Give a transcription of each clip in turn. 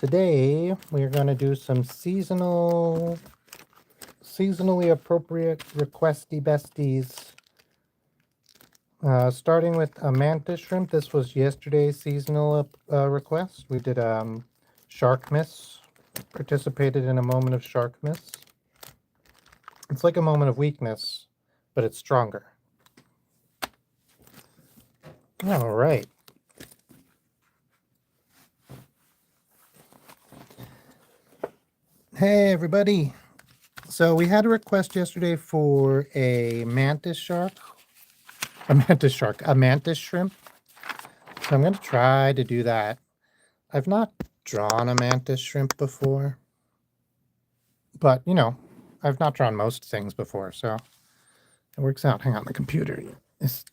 Today we're going to do some seasonally appropriate requesty besties. Starting with a mantis shrimp. This was yesterday's seasonal request. We did shark miss. Participated in a moment of shark miss. It's like a moment of weakness, but it's stronger. All right. Hey, everybody. So we had a request yesterday for a mantis shrimp. So I'm going to try to do that. I've not drawn a mantis shrimp before, but you know, I've not drawn most things before, so it works out. Hang on, the computer is...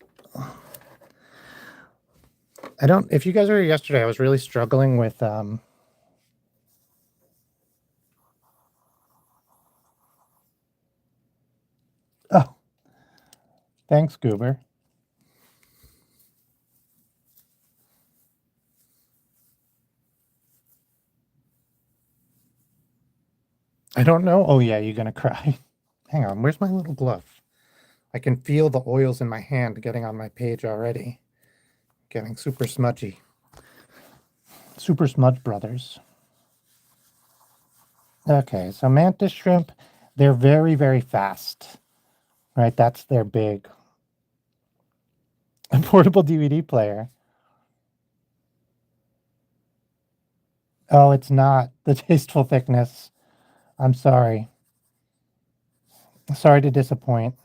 if you guys were here yesterday, I was really struggling with oh, thanks, Goober. I don't know. Oh yeah, you're gonna cry. Hang on, where's my little glove? I can feel the oils in my hand getting on my page already. Getting super smudgy. Super Smudge Brothers. Okay, so mantis shrimp, they're very, very fast. Right, that's their big. A portable DVD player. Oh, it's not the tasteful thickness. I'm sorry. Sorry to disappoint.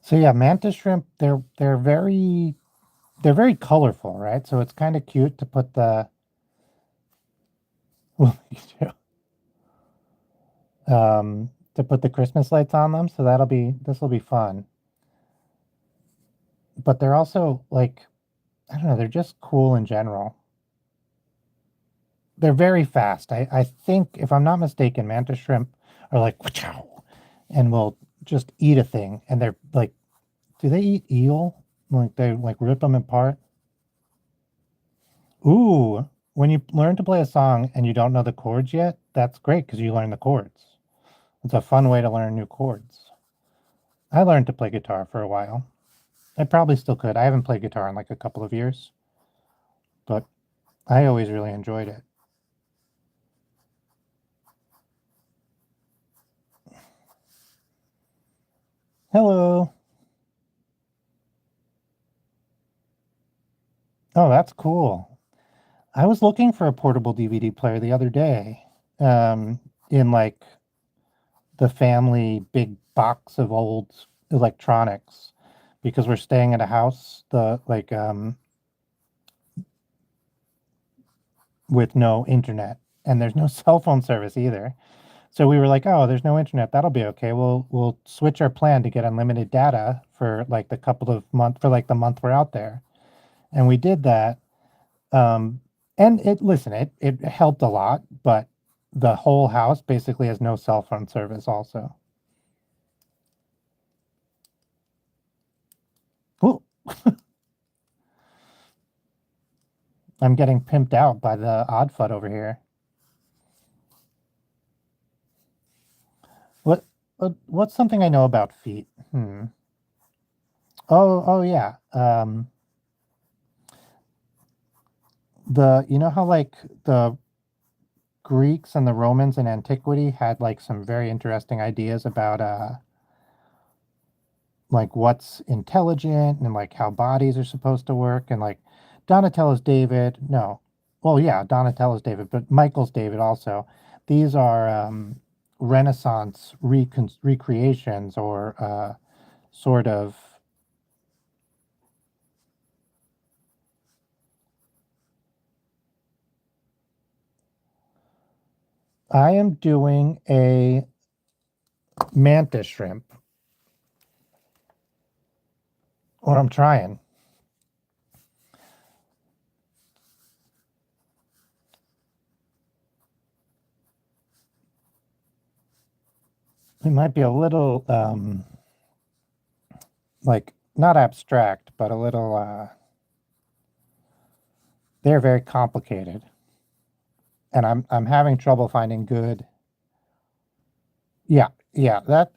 So yeah, mantis shrimp, they're very colorful, right? So it's kind of cute to put the to put the Christmas lights on them. So this will be fun. But they're also like, I don't know, they're just cool in general. They're very fast. I think, if I'm not mistaken, mantis shrimp are like, and will just eat a thing. And they're like, do they eat eel? Like they like rip them apart? Ooh, when you learn to play a song and you don't know the chords yet, that's great because you learn the chords. It's a fun way to learn new chords. I learned to play guitar for a while. I probably still could. I haven't played guitar in like a couple of years, but I always really enjoyed it. Hello. Oh, that's cool. I was looking for a portable DVD player the other day, in like the family big box of old electronics, because we're staying at a house with no internet, and there's no cell phone service either. So we were like, oh, there's no internet. That'll be okay. We'll switch our plan to get unlimited data for like the month we're out there. And we did that. And it helped a lot, but the whole house basically has no cell phone service also. Ooh. I'm getting pimped out by the odd fud over here. What's something I know about feet? Oh yeah. You know how like the Greeks and the Romans in antiquity had like some very interesting ideas about like what's intelligent and like how bodies are supposed to work, and like Donatello's David, no. Well, yeah, Donatello's David, but Michael's David also. These are Renaissance recreations, or sort of. I am doing a mantis shrimp, or I'm trying. it might be a little like not abstract, but a little they're very complicated. And I'm having trouble finding good. Yeah, yeah, that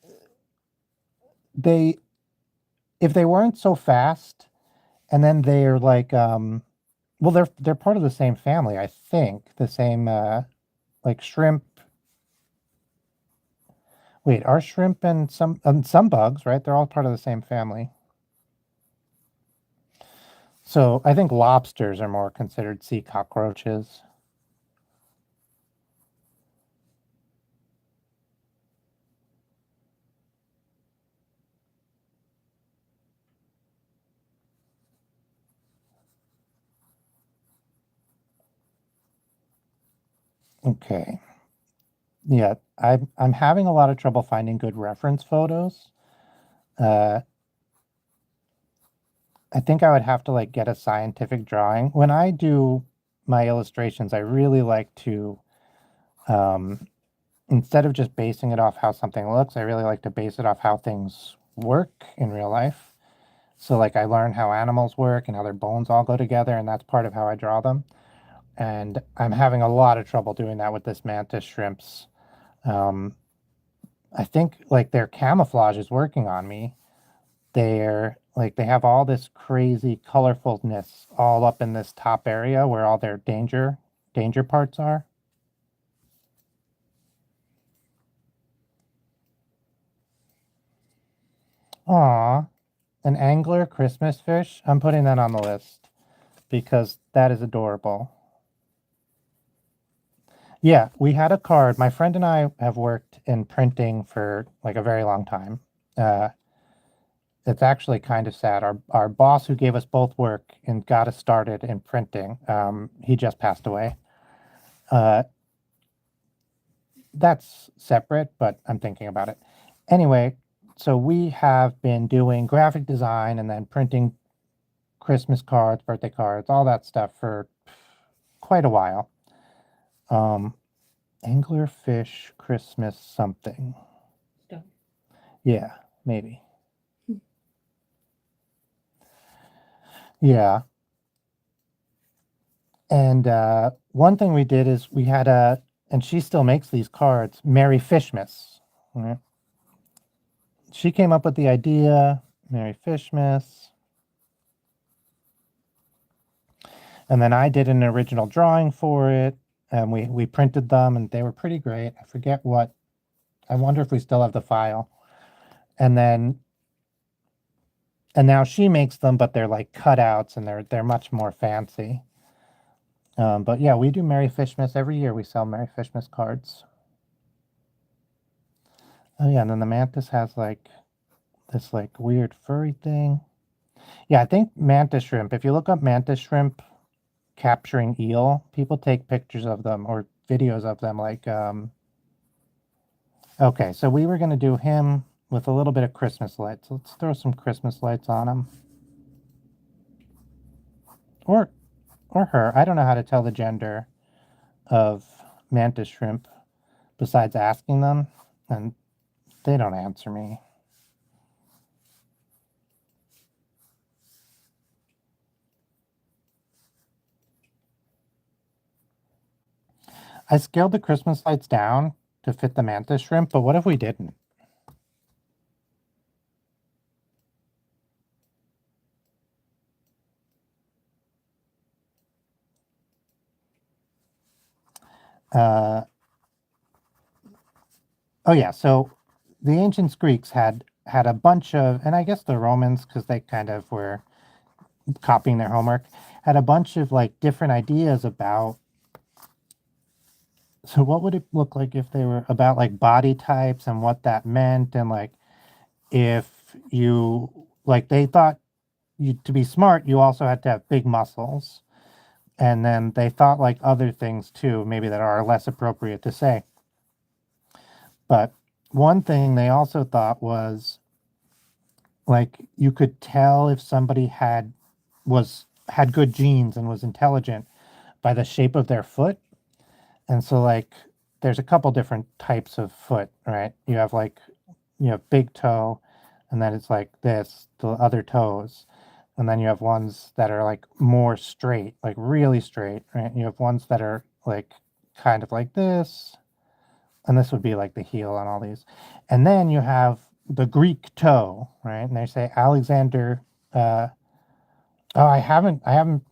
they if they weren't so fast and then they're like well they're part of the same family, I think. The same like shrimp. Wait, are shrimp and some bugs, right? They're all part of the same family. So I think lobsters are more considered sea cockroaches. Okay. Yeah, I'm having a lot of trouble finding good reference photos. Uh, I think I would have to like get a scientific drawing. When I do my illustrations, I really like to um, instead of just basing it off how something looks, I really like to base it off how things work in real life. So like I learn how animals work and how their bones all go together, and that's part of how I draw them. And I'm having a lot of trouble doing that with this mantis shrimps. Um, I think like their camouflage is working on me. They're like they have all this crazy colorfulness all up in this top area where all their danger parts are. Aw, an angler Christmas fish. I'm putting that on the list because that is adorable. Yeah, we had a card. My friend and I have worked in printing for like a very long time. Uh, it's actually kind of sad. Our boss, who gave us both work and got us started in printing, he just passed away. Uh, that's separate, but I'm thinking about it. Anyway, so we have been doing graphic design and then printing Christmas cards, birthday cards, all that stuff for quite a while. Um, Anglerfish Christmas something. Stone. Yeah, maybe. Yeah. And one thing we did is we had a, and she still makes these cards, Merry Fishmas. Right? She came up with the idea, Merry Fishmas. And then I did an original drawing for it, and we printed them, and they were pretty great. I forget what. I wonder if we still have the file. And then, and now she makes them, but they're like cutouts, and they're much more fancy. But yeah, we do Merry Fishmas every year. We sell Merry Fishmas cards. Oh yeah, and then the mantis has like this like weird furry thing. Yeah, I think mantis shrimp. If you look up mantis shrimp capturing eel, people take pictures of them or videos of them like okay, so we were going to do him with a little bit of Christmas lights. Let's throw some Christmas lights on him. Or her. I don't know how to tell the gender of mantis shrimp besides asking them, and they don't answer me. I scaled the Christmas lights down to fit the mantis shrimp, but what if we didn't? Uh, oh yeah, so the ancient Greeks had a bunch of, and I guess the Romans, because they kind of were copying their homework, had a bunch of like different ideas about. So what would it look like if they were about like body types and what that meant, and like if you like they thought you to be smart, you also had to have big muscles. And then they thought like other things too, maybe that are less appropriate to say. But one thing they also thought was like you could tell if somebody had good genes and was intelligent by the shape of their foot. And so like there's a couple different types of foot, right? You have like you have big toe, and then it's like this, the other toes. And then you have ones that are like more straight, like really straight, right? You have ones that are like kind of like this, and this would be like the heel on all these. And then you have the Greek toe, right? And they say Alexander. Oh, I haven't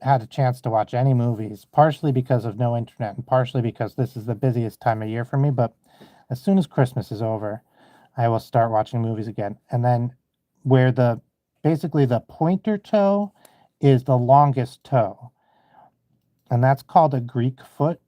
had a chance to watch any movies, partially because of no internet, and partially because this is the busiest time of year for me. But as soon as Christmas is over, I will start watching movies again. And then where the basically the pointer toe is the longest toe, and that's called a Greek foot.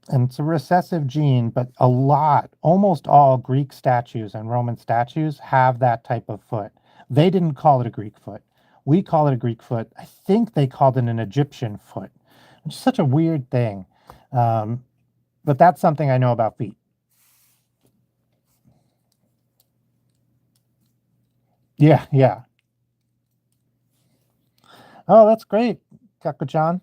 And it's a recessive gene, but almost all Greek statues and Roman statues have that type of foot. They didn't call it a Greek foot. We call it a Greek foot. I think they called it an Egyptian foot, which is such a weird thing. Um, but that's something I know about feet. Yeah, yeah. Oh, that's great, Kakuchan.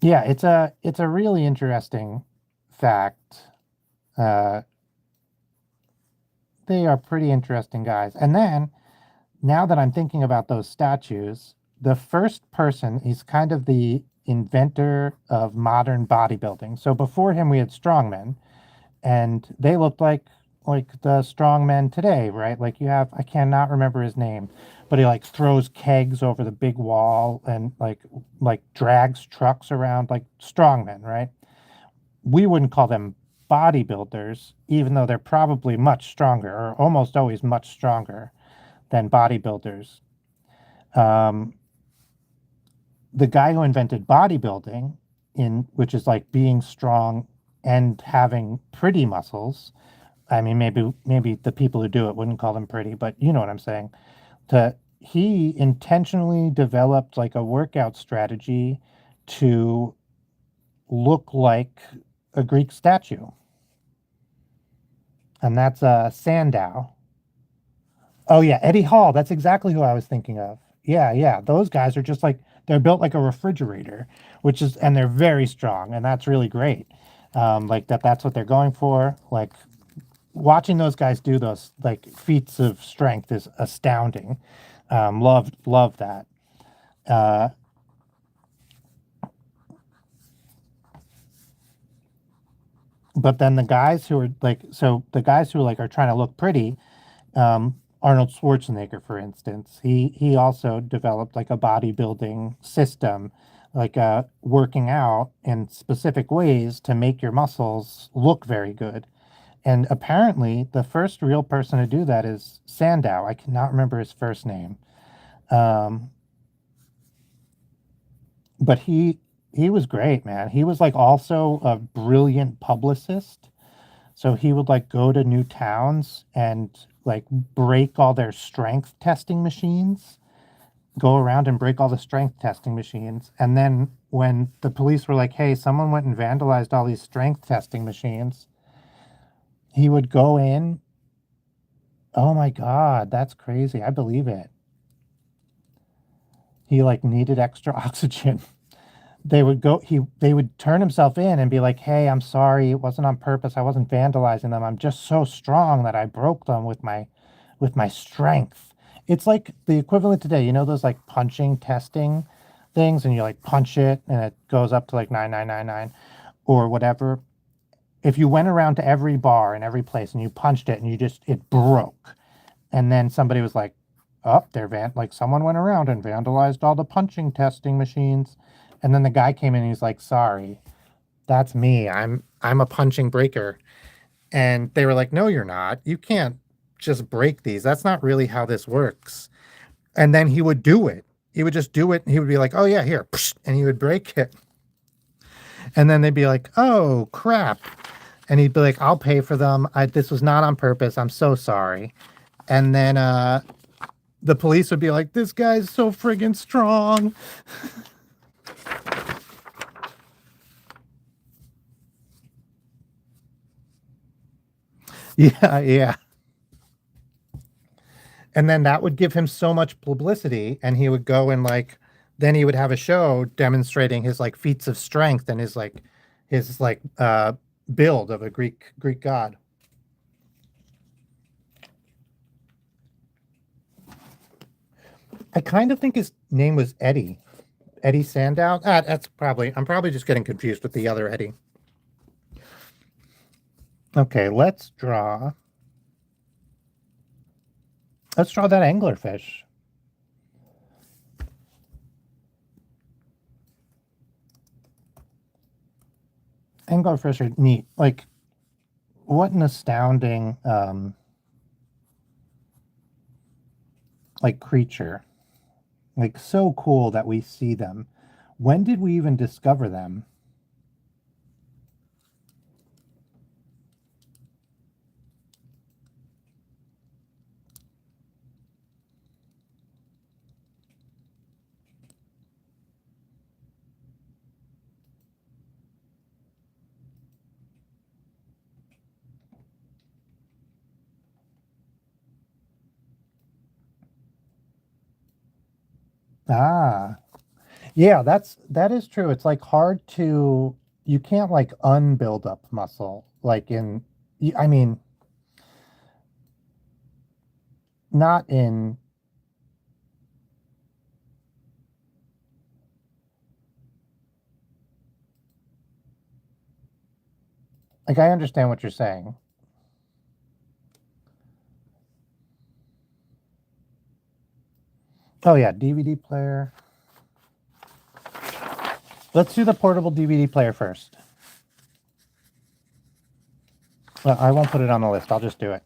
Yeah, it's a really interesting fact. Uh, they are pretty interesting guys. And then now that I'm thinking about those statues, the first person is kind of the inventor of modern bodybuilding. So before him, we had strongmen, and they looked like the strongmen today, right? Like you have, I cannot remember his name, but he like throws kegs over the big wall and like drags trucks around like strongmen, right? We wouldn't call them bodybuilders, even though they're probably much stronger or almost always much stronger than bodybuilders. Um, the guy who invented bodybuilding, in which is like being strong and having pretty muscles. I mean, maybe the people who do it wouldn't call them pretty, but you know what I'm saying. He intentionally developed like a workout strategy to look like a Greek statue, and that's Sandow. Oh yeah, Eddie Hall. That's exactly who I was thinking of. Yeah, yeah. Those guys are just like they're built like a refrigerator, which is and they're very strong, and that's really great. Like that's what they're going for. Like watching those guys do those like feats of strength is astounding. Love that. Uh, but then the guys who like are trying to look pretty, Arnold Schwarzenegger, for instance, he also developed like a bodybuilding system, like working out in specific ways to make your muscles look very good. And apparently, the first real person to do that is Sandow. I cannot remember his first name, um, but he was great, man. He was like also a brilliant publicist. So he would like go to new towns and like break all their strength testing machines, go around and break all the strength testing machines. And then when the police were like, hey, someone went and vandalized all these strength testing machines, he would go in. Oh my God, that's crazy. I believe it. He like needed extra oxygen. They would turn himself in and be like, hey, I'm sorry, it wasn't on purpose, I wasn't vandalizing them, I'm just so strong that I broke them with my strength. It's like the equivalent today, you know, those like punching testing things, and you like punch it and it goes up to like 9999 or whatever. If you went around to every bar and every place and you punched it and it broke, and then somebody was like, "Oh, like someone went around and vandalized all the punching testing machines," and then the guy came in and he's like, "Sorry, that's me. I'm a punching breaker." And they were like, "No, you're not. You can't just break these. That's not really how this works." And then he would do it. He would just do it, and he would be like, "Oh yeah, here," and he would break it. And then they'd be like, "Oh crap," and he'd be like, "I'll pay for them. This was not on purpose. I'm so sorry." And then the police would be like, "This guy's so friggin' strong." Yeah, yeah. And then that would give him so much publicity, and he would go and like, then he would have a show demonstrating his like feats of strength and his like build of a Greek god. I kind of think his name was Eddie. Eddie Sandow. That's probably, I'm probably just getting confused with the other Eddie. Okay, let's draw that anglerfish. Anglerfish are neat. Like, what an astounding like creature. Like, so cool that we see them. When did we even discover them? Ah, yeah, that is true. It's like hard to, you can't like unbuild up muscle like in, I mean, not in, like, I understand what you're saying. Oh yeah, DVD player. Let's do the portable DVD player first. Well, I won't put it on the list. I'll just do it.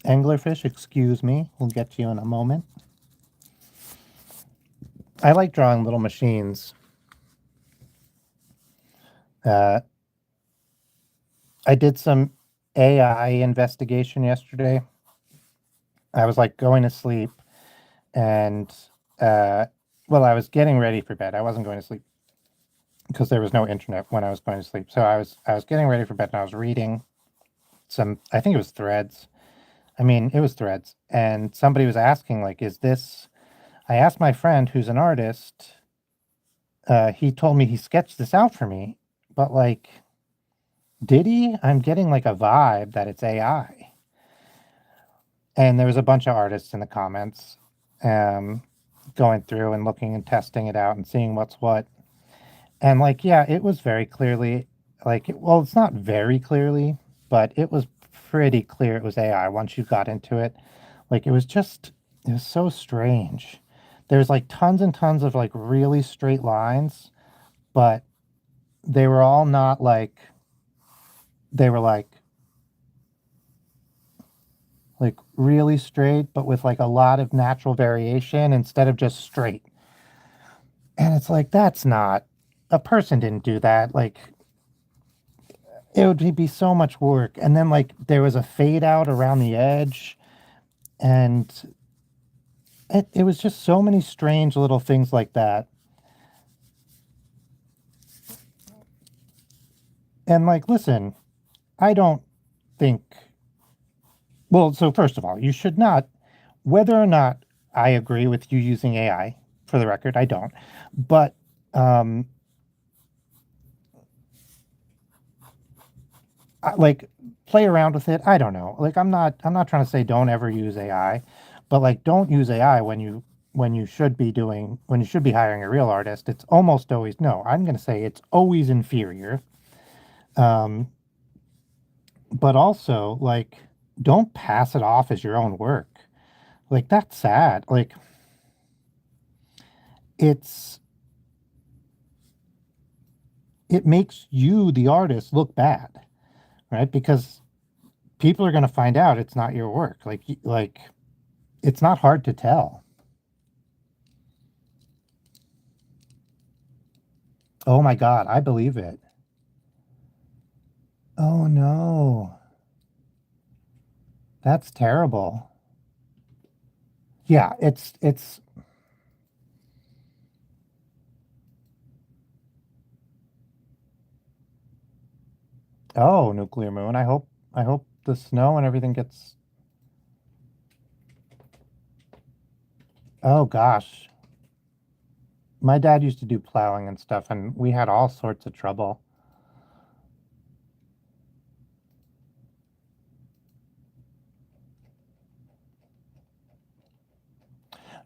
Anglerfish, excuse me. We'll get to you in a moment. I like drawing little machines. Uh, I did some AI investigation yesterday. I was like going to sleep and well, I was getting ready for bed. I wasn't going to sleep because there was no internet when I was going to sleep. So I was getting ready for bed and I was reading some, I think it was threads. I mean, it was threads, and somebody was asking like, is this, I asked my friend who's an artist, he told me he sketched this out for me, but like, did he? I'm getting like a vibe that it's AI. And there was a bunch of artists in the comments um, going through and looking and testing it out and seeing what's what. And like, yeah, it was very clearly like, well, it's not very clearly, but it was pretty clear it was AI once you got into it. Like, it was so strange. There's like tons and tons of like really straight lines, but they were all not like, they were like really straight, but with like a lot of natural variation instead of just straight. And it's like, that's not, a person didn't do that. Like, it would be so much work. And then like there was a fade out around the edge, and it was just so many strange little things like that. And like, listen, I don't think, well, so first of all, you should not, whether or not I agree with you using AI, for the record, I don't, but um, like, play around with it. I don't know. Like, I'm not trying to say don't ever use AI, but like, don't use AI when you should be doing, when you should be hiring a real artist. It's almost always, no, I'm going to say it's always inferior. Um, but also like, don't pass it off as your own work. Like, that's sad. Like, it's, it makes you, the artist, look bad, right? Because people are going to find out it's not your work. Like, it's not hard to tell. Oh my God, I believe it. Oh no, that's terrible. Yeah, it's oh, nuclear moon. I hope the snow and everything gets, oh gosh. My dad used to do plowing and stuff, and we had all sorts of trouble.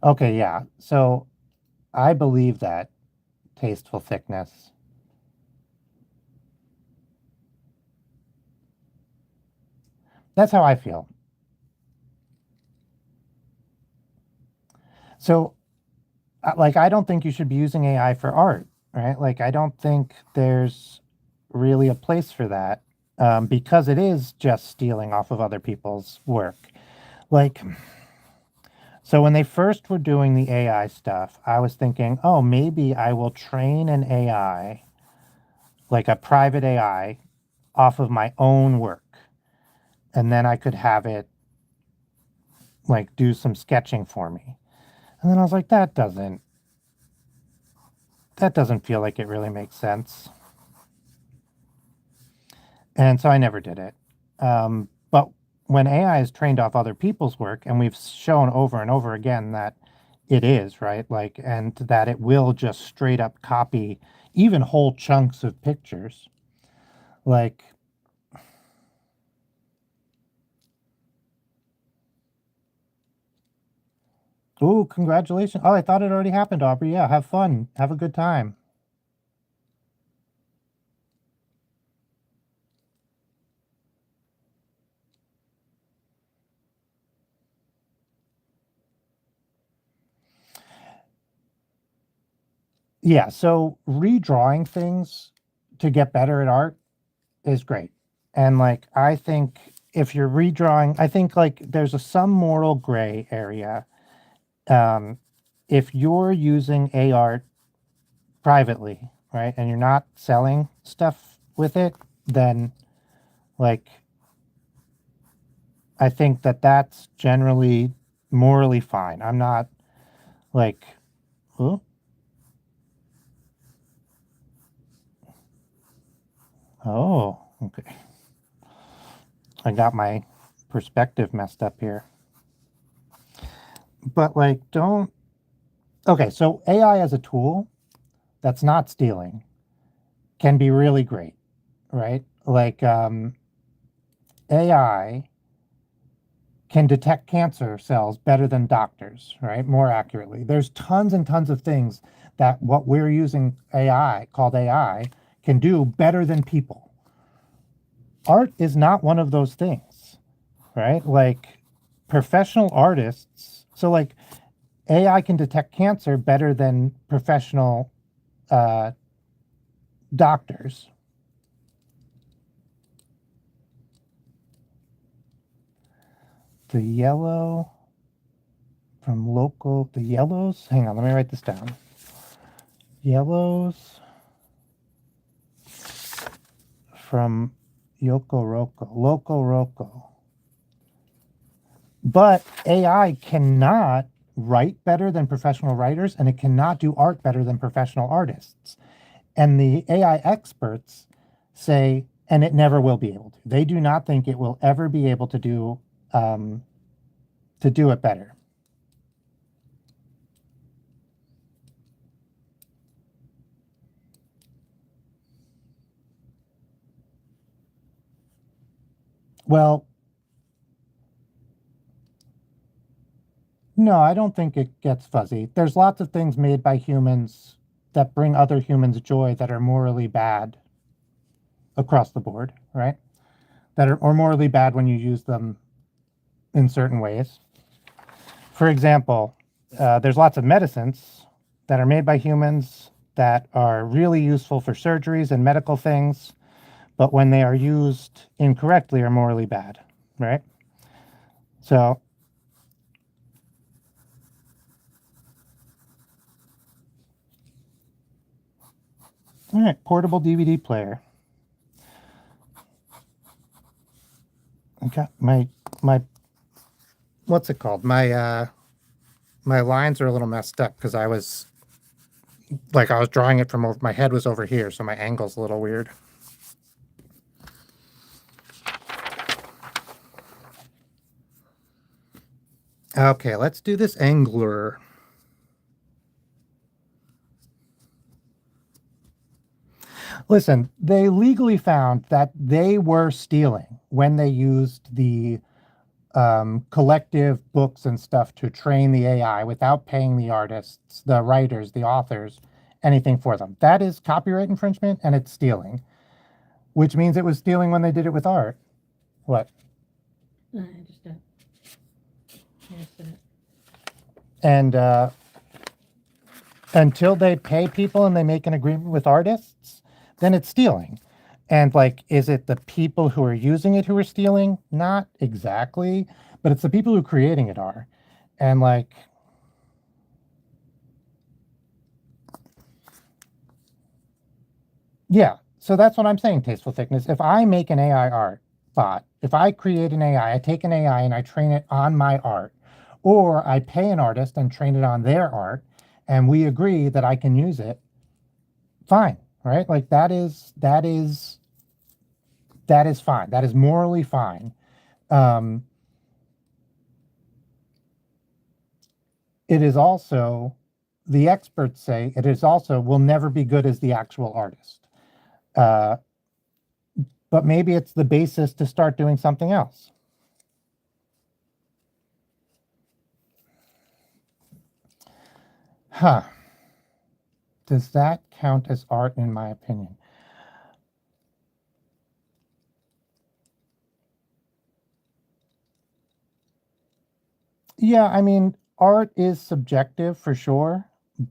Okay, yeah. So I believe that tasteful thickness. That's how I feel. So, like, I don't think you should be using AI for art, right? Like, I don't think there's really a place for that, because it is just stealing off of other people's work. Like, so when they first were doing the AI stuff, I was thinking, oh, maybe I will train an AI, like a private AI, off of my own work. And then I could have it like do some sketching for me. And then I was like, that doesn't feel like it really makes sense. And so I never did it. But when AI is trained off other people's work, and we've shown over and over again that it is, right? Like, and that it will just straight up copy even whole chunks of pictures. Like, oh, congratulations. Oh, I thought it already happened, Aubrey. Yeah, have fun. Have a good time. Yeah, so redrawing things to get better at art is great. And like I think if you're redrawing, I think like there's some moral gray area. Um, if you're using a art privately, right, and you're not selling stuff with it, then like I think that that's generally morally fine. I'm not like, oh, oh, okay. I got my perspective messed up here. But like, don't. Okay, so AI as a tool that's not stealing can be really great, right? Like, AI can detect cancer cells better than doctors, right? More accurately. There's tons and tons of things that what we're using AI, called AI, can do better than people. Art is not one of those things, right? Like professional artists, so like AI can detect cancer better than professional uh, doctors. The yellow from local, the yellows, hang on, let me write this down. Yellows from Loco Roco. But AI cannot write better than professional writers, and it cannot do art better than professional artists. And the AI experts say, and it never will be able to. They do not think it will ever be able um, to do it better. Well, no, I don't think it gets fuzzy. There's lots of things made by humans that bring other humans joy that are morally bad across the board, right? That are or morally bad when you use them in certain ways. For example, there's lots of medicines that are made by humans that are really useful for surgeries and medical things, but when they are used incorrectly are morally bad, right? So, all right, portable DVD player. Okay, my what's it called? My lines are a little messed up because I was drawing it from over, my head was over here, so my angle's a little weird. Okay, let's do this angler. Listen, they legally found that they were stealing when they used the collective books and stuff to train the AI without paying the artists, the writers, the authors, anything for them. That is copyright infringement and it's stealing, which means it was stealing when they did it with art. What? I just don't. And until they pay people and they make an agreement with artists, then it's stealing. And like, is it the people who are using it who are stealing? Not exactly, but it's the people who are creating it are. And like, yeah, so that's what I'm saying, tasteful thickness. If I make an AI art bot, if I create an AI, I take an AI and I train it on my art, or I pay an artist and train it on their art, and we agree that I can use it, fine, right? Like that is fine. That is morally fine. It is also, the experts say, it is also will never be good as the actual artist. But maybe it's the basis to start doing something else. Huh. Does that count as art in my opinion? Yeah, I mean, art is subjective for sure,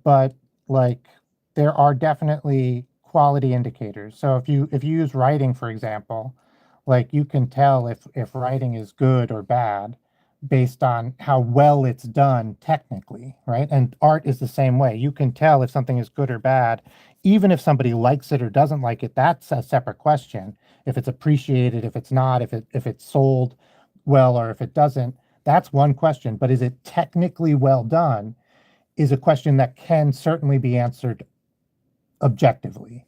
but like there are definitely quality indicators. So if you use writing, for example, like you can tell if writing is good or bad based on how well it's done technically, right? And art is the same way. You can tell if something is good or bad, even if somebody likes it or doesn't like it. That's a separate question. If it's appreciated, if it's not, if it's sold well or if it doesn't, that's one question. But is it technically well done is a question that can certainly be answered objectively.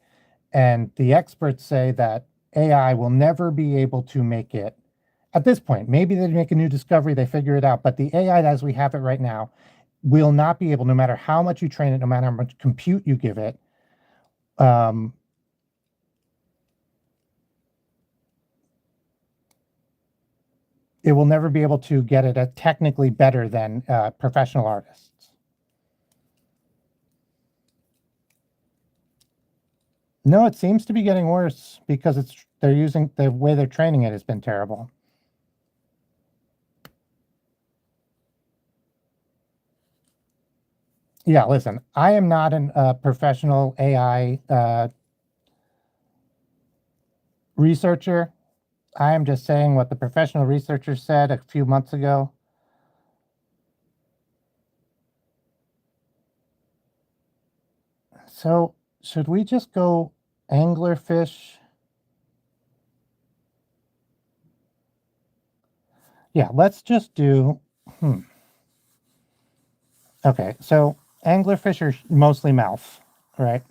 And the experts say that AI will never be able to make it at this point. Maybe they make a new discovery, they figure it out, but the AI as we have it right now will not be able, no matter how much you train it, no matter how much compute you give it, it will never be able to get it a technically better than professional artists. No, it seems to be getting worse because they're using the way they're training it has been terrible. Yeah, listen, I am not a professional AI researcher. I am just saying what the professional researcher said a few months ago. So should we just go anglerfish? Yeah, let's just do, okay, so anglerfish are mostly mouth, right?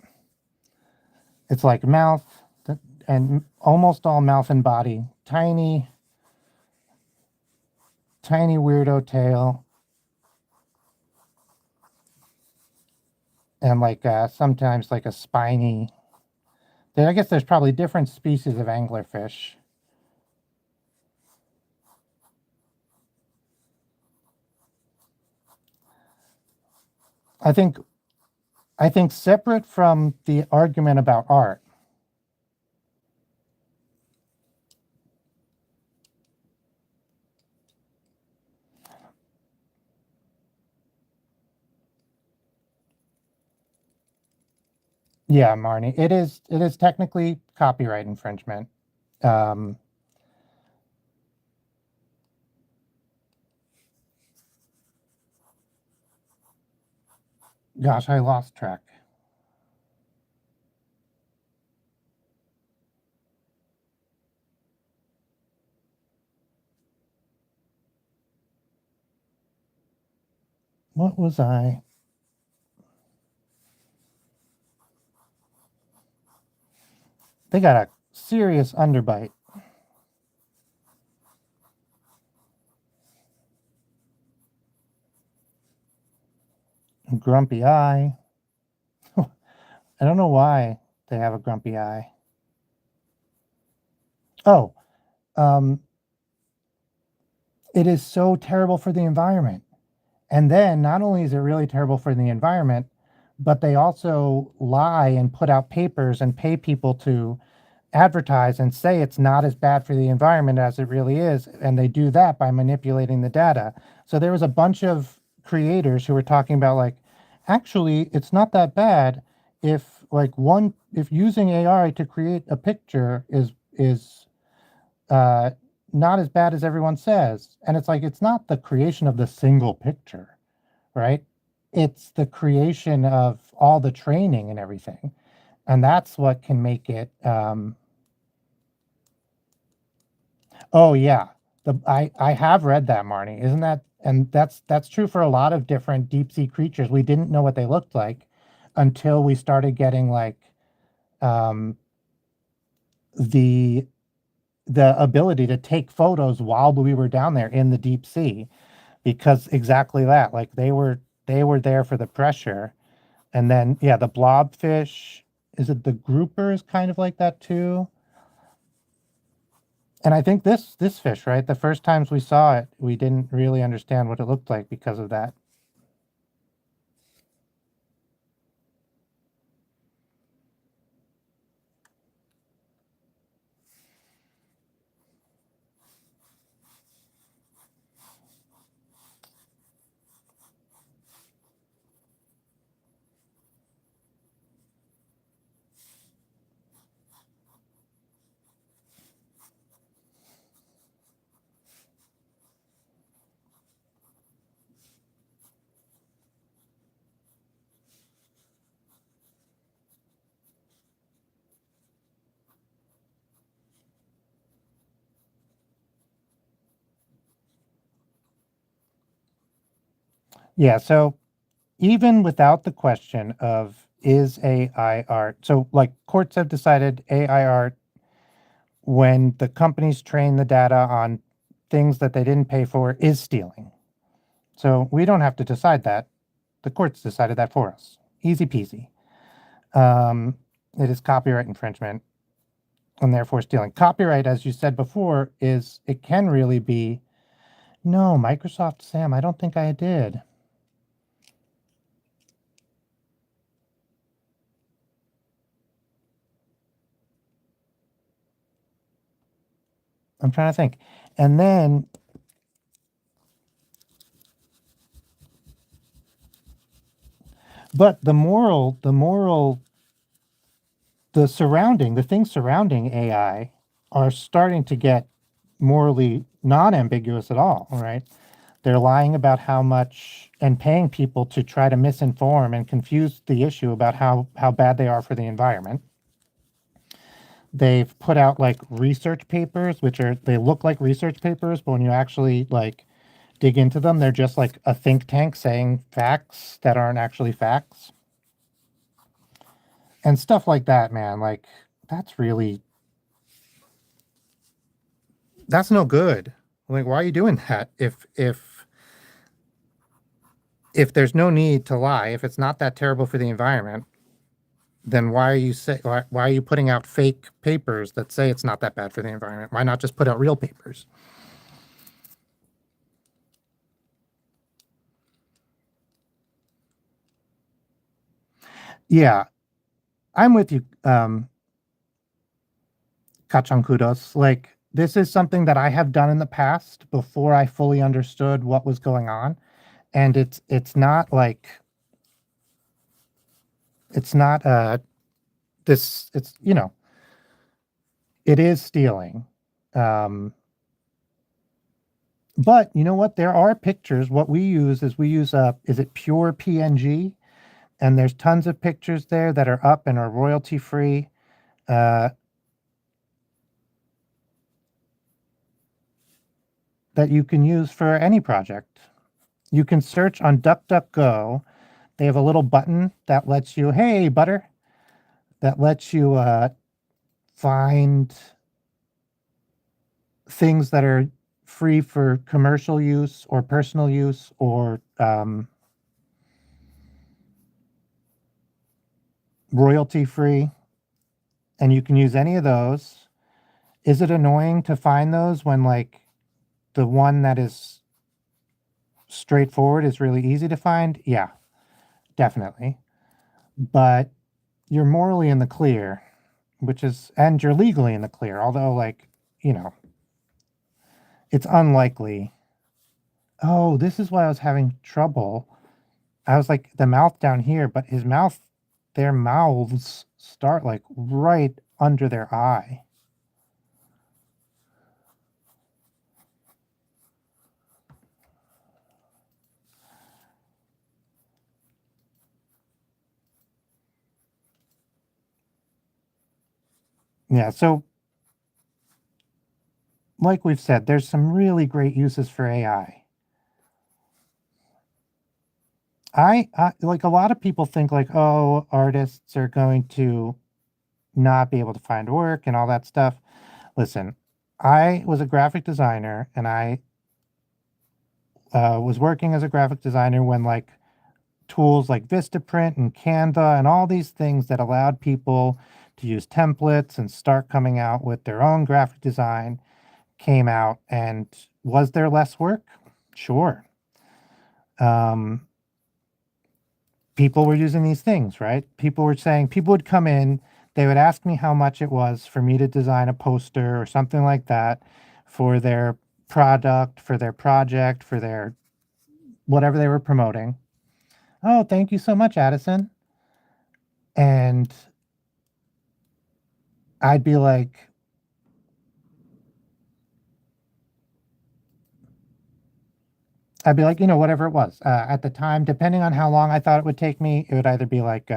It's like mouth and almost all mouth and body. Tiny, tiny weirdo tail. And like sometimes like a spiny. I guess there's probably different species of anglerfish. I think separate from the argument about art. Yeah, Marnie, it is technically copyright infringement. Gosh, I lost track. What was I? They got a serious underbite. Grumpy eye. I don't know why they have a grumpy eye. Oh, it is so terrible for the environment. And then not only is it really terrible for the environment, but they also lie and put out papers and pay people to advertise and say it's not as bad for the environment as it really is. And they do that by manipulating the data. So there was a bunch of creators who were talking about like, actually, it's not that bad if if using AI to create a picture is uh, not as bad as everyone says. And it's like, it's not the creation of the single picture, right? It's the creation of all the training and everything. And that's what can make it. Oh yeah, I have read that, Marnie. Isn't that, and that's true for a lot of different deep sea creatures. We didn't know what they looked like until we started getting like um, the the ability to take photos while we were down there in the deep sea, because exactly that, like they were there for the pressure. And then yeah, the blobfish, is it the groupers kind of like that too? And I think this fish, right? The first times we saw it, we didn't really understand what it looked like because of that. Yeah, so even without the question of is AI art, so like courts have decided AI art when the companies train the data on things that they didn't pay for is stealing. So we don't have to decide that. The courts decided that for us. Easy peasy. Um, it is copyright infringement and therefore stealing. Copyright, as you said before, is it can really be. No, Microsoft Sam, I don't think I did. I'm trying to think. And then, but the things surrounding AI are starting to get morally non-ambiguous at all, right? They're lying about how much and paying people to try to misinform and confuse the issue about how bad they are for the environment. They've put out like research papers, which are they look like research papers, but when you actually like dig into them, they're just like a think tank saying facts that aren't actually facts. And stuff like that, man. Like that's really that's no good. Like why are you doing that? If there's no need to lie, if it's not that terrible for the environment, then why are you putting out fake papers that say it's not that bad for the environment? Why not just put out real papers? Yeah, I'm with you, Kachan Kudos. Like this is something that I have done in the past before I fully understood what was going on, and it's not like it's not this it's it is stealing. Um, but you know what? There are pictures. What we use is is it pure PNG? And there's tons of pictures there that are up and are royalty free. Uh, that you can use for any project. You can search on DuckDuckGo. They have a little button that lets you, hey, butter, that lets you find things that are free for commercial use or personal use or royalty free. And you can use any of those. Is it annoying to find those when like the one that is straightforward is really easy to find, yeah, definitely. But you're morally in the clear, and you're legally in the clear, although, like, you know, it's unlikely. Oh, this is why I was having trouble. I was like, the mouth down here, but their mouths start like right under their eye. Yeah, so like we've said, there's some really great uses for AI. I like, a lot of people think like, oh, artists are going to not be able to find work and all that stuff. Listen, I was a graphic designer, and I was working as a graphic designer when like tools like Vistaprint and Canva and all these things that allowed people to use templates and start coming out with their own graphic design came out. And was there less work? Sure. Um, People were using these things, right? People would come in, they would ask me how much it was for me to design a poster or something like that for their product, for their project, for their whatever they were promoting. Oh, thank you so much, Addison. And I'd be like, whatever it was. At the time, depending on how long I thought it would take me, it would either be like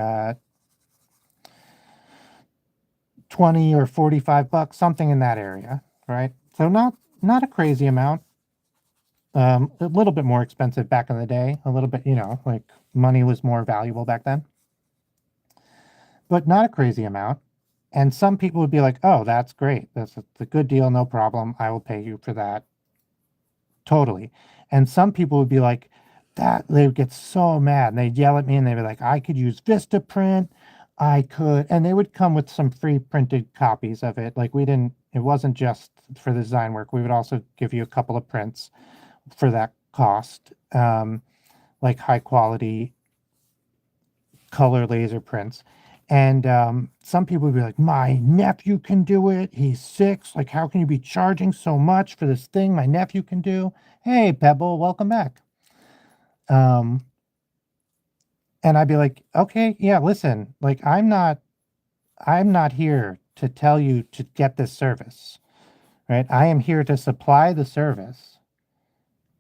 20 or 45 bucks, something in that area, right? So not a crazy amount. A little bit more expensive back in the day. A little bit, like money was more valuable back then, but not a crazy amount. And some people would be like, "Oh, that's great. That's a good deal. No problem. I will pay you for that." Totally. And some people would be like, that they would get so mad and they'd yell at me and they'd be like, I could use Vistaprint. I could, and they would come with some free printed copies of it. Like, it wasn't just for the design work. We would also give you a couple of prints for that cost, like high quality color laser prints. And some people would be like, my nephew can do it. He's 6. Like, how can you be charging so much for this thing my nephew can do? Hey, Pebble, welcome back. And I'd be like, okay, yeah, listen, like, I'm not here to tell you to get this service, right? I am here to supply the service.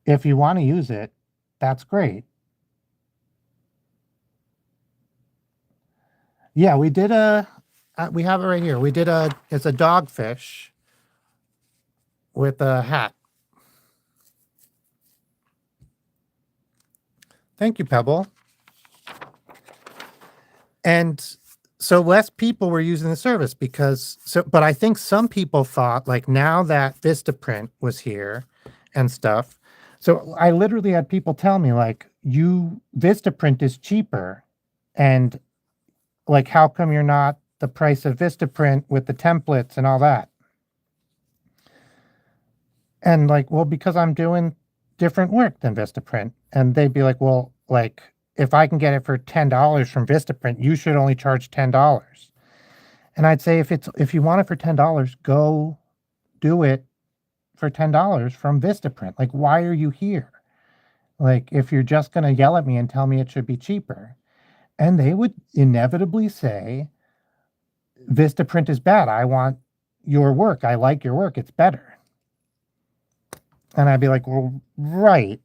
If you want to use it, that's great. Yeah, we did we have it right here. It's a dogfish with a hat. Thank you, Pebble. And so less people were using the service but I think some people thought, like, now that Vistaprint was here and stuff. So I literally had people tell me, like, Vistaprint is cheaper. And like, how come you're not the price of Vistaprint with the templates and all that? And like, well, because I'm doing different work than Vistaprint. And they'd be like, well, like, if I can get it for $10 from Vistaprint, you should only charge $10. And I'd say, if you want it for $10, go do it for $10 from Vistaprint. Like, why are you here? Like, if you're just going to yell at me and tell me it should be cheaper. And they would inevitably say, Vistaprint is bad. I want your work. I like your work. It's better. And I'd be like, well, right,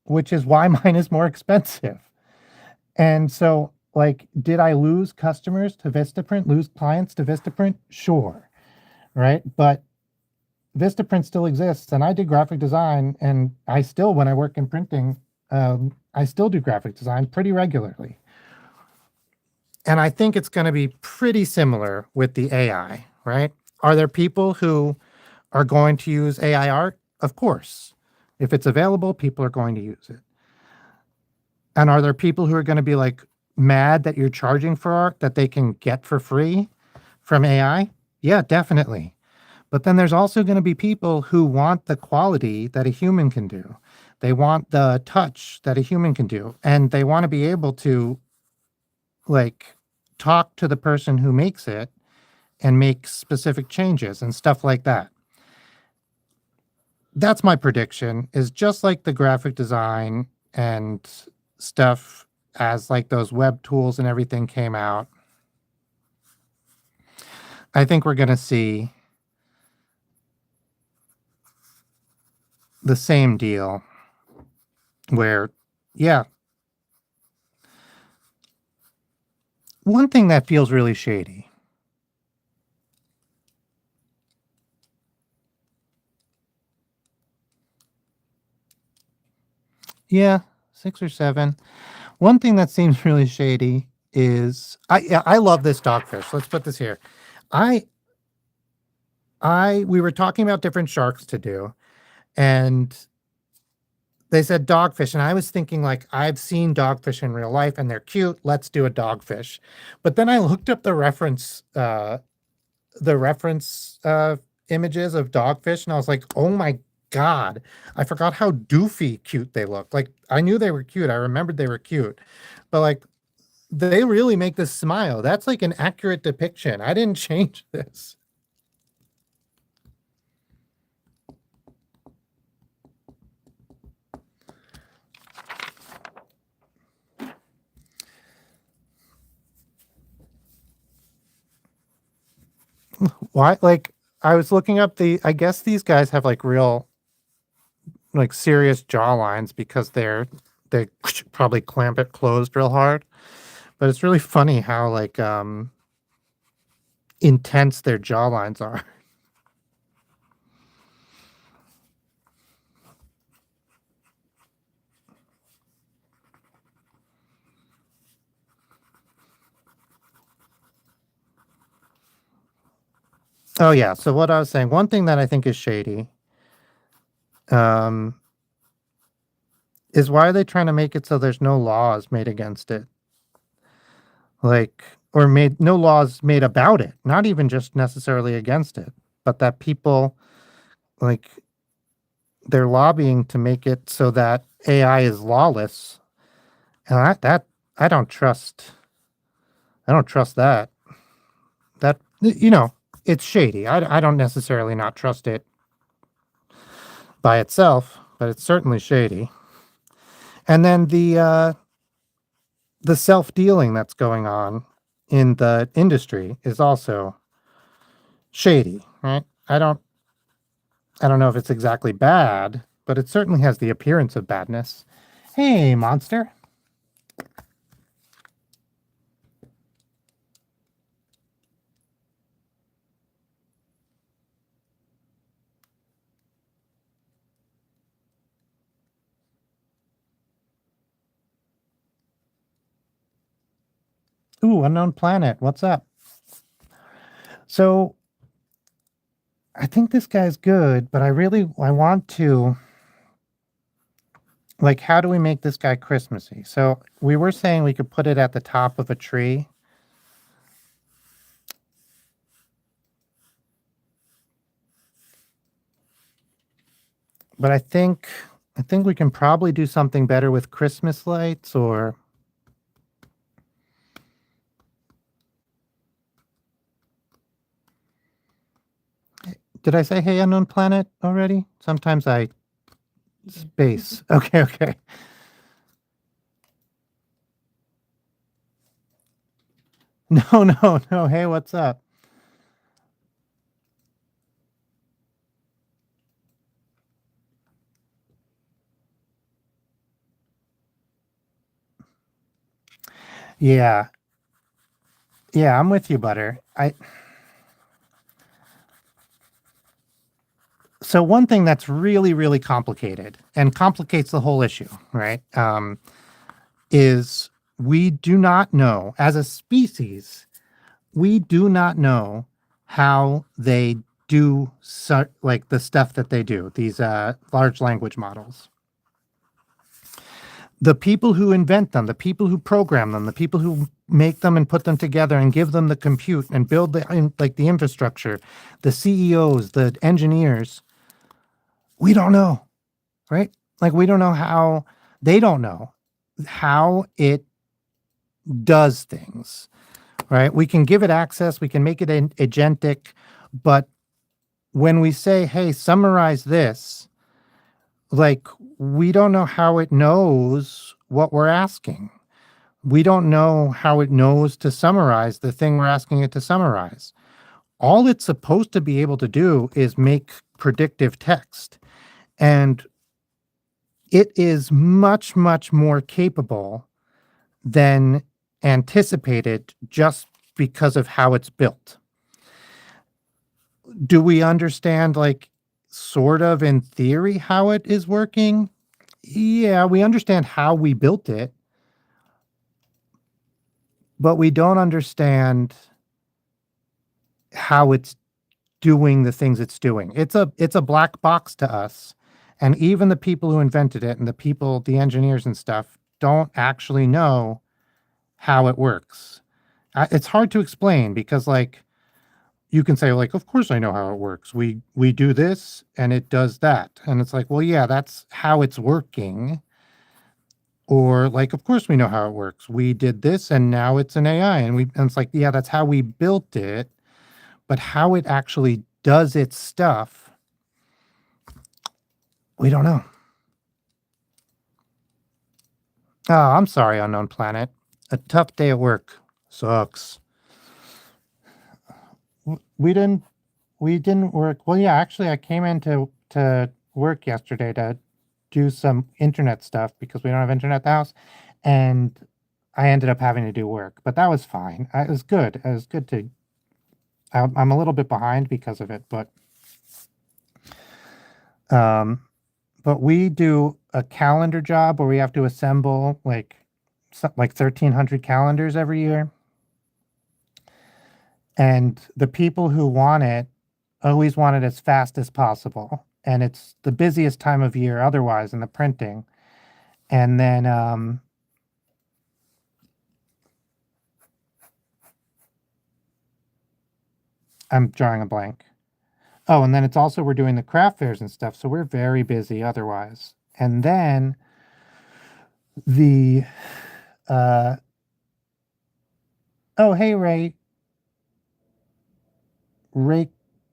which is why mine is more expensive. And so, like, did I lose customers to Vistaprint, lose clients to Vistaprint? Sure. Right. But Vistaprint still exists, and I did graphic design, and when I work in printing, I still do graphic design pretty regularly. And I think it's going to be pretty similar with the AI, right? Are there people who are going to use AI art? Of course. If it's available, people are going to use it. And are there people who are going to be like mad that you're charging for art that they can get for free from AI? Yeah, definitely. But then there's also going to be people who want the quality that a human can do. They want the touch that a human can do. And they want to be able to like talk to the person who makes it and make specific changes and stuff like that. That's my prediction, is just like the graphic design and stuff as like those web tools and everything came out. I think we're going to see the same deal where, yeah. One thing that feels really shady. Yeah, 6 or 7. One thing that seems really shady is I love this dogfish. Let's put this here. We were talking about different sharks to do, and they said dogfish, and I was thinking like I've seen dogfish in real life and they're cute. Let's do a dogfish. But then I looked up the reference images of dogfish, and I was like, oh my God, I forgot how doofy cute they look. Like I knew they were cute. I remembered they were cute, but like they really make this smile. That's like an accurate depiction. I didn't change this. Why? Like I was looking up I guess these guys have like real, like serious jaw lines because they probably clamp it closed real hard. But it's really funny how like intense their jaw lines are. Oh yeah. So what I was saying, one thing that I think is shady, um, is why are they trying to make it so there's no laws made against it? Like, or made no laws made about it, not even just necessarily against it, but that people like they're lobbying to make it so that AI is lawless. And I don't trust. I don't trust that. That it's shady. I don't necessarily not trust it by itself, but it's certainly shady. And then the self-dealing that's going on in the industry is also shady, right? I don't know if it's exactly bad, but it certainly has the appearance of badness. Hey, monster. Ooh, unknown planet. What's up? So I think this guy's good, but I want to, like, how do we make this guy Christmassy? So we were saying we could put it at the top of a tree. But I think we can probably do something better with Christmas lights, or did I say hey unknown planet already? Sometimes I space. Okay, okay. No, no, no. Hey, what's up? Yeah. Yeah, I'm with you, Butter. So one thing that's really, really complicated and complicates the whole issue, right? Is we do not know, as a species, we do not know how they do like the stuff that they do, these large language models. the people who invent them, the people who program them, the people who make them and put them together and give them the compute and build the infrastructure, the CEOs, the engineers, we don't know, right? Like we don't know how, they don't know how it does things, right? We can give it access, we can make it agentic, but when we say, hey, summarize this, like we don't know how it knows what we're asking. We don't know how it knows to summarize the thing we're asking it to summarize. All it's supposed to be able to do is make predictive text. And it is much, much more capable than anticipated just because of how it's built. Do we understand, like, sort of in theory how it is working? Yeah, we understand how we built it, but we don't understand how it's doing the things it's doing. It's a black box to us. And even the people who invented it and the engineers and stuff don't actually know how it works. It's hard to explain because, like, you can say, like, of course I know how it works. We do this and it does that. And it's like, well, yeah, that's how it's working. Or like, of course we know how it works. We did this and now it's an AI. And it's like, yeah, that's how we built it. But how it actually does its stuff, we don't know. Oh, I'm sorry, Unknown Planet. A tough day at work. Sucks. We didn't work. Well, yeah, actually I came into work yesterday to do some internet stuff because we don't have internet at the house, and I ended up having to do work, but that was fine. It was good. It was good to. I'm a little bit behind because of it, but we do a calendar job where we have to assemble like 1,300 calendars every year, and the people who want it always want it as fast as possible, and it's the busiest time of year otherwise in the printing, and then I'm drawing a blank. Oh, and then it's also we're doing the craft fairs and stuff, so we're very busy otherwise. And then the oh, hey, Ray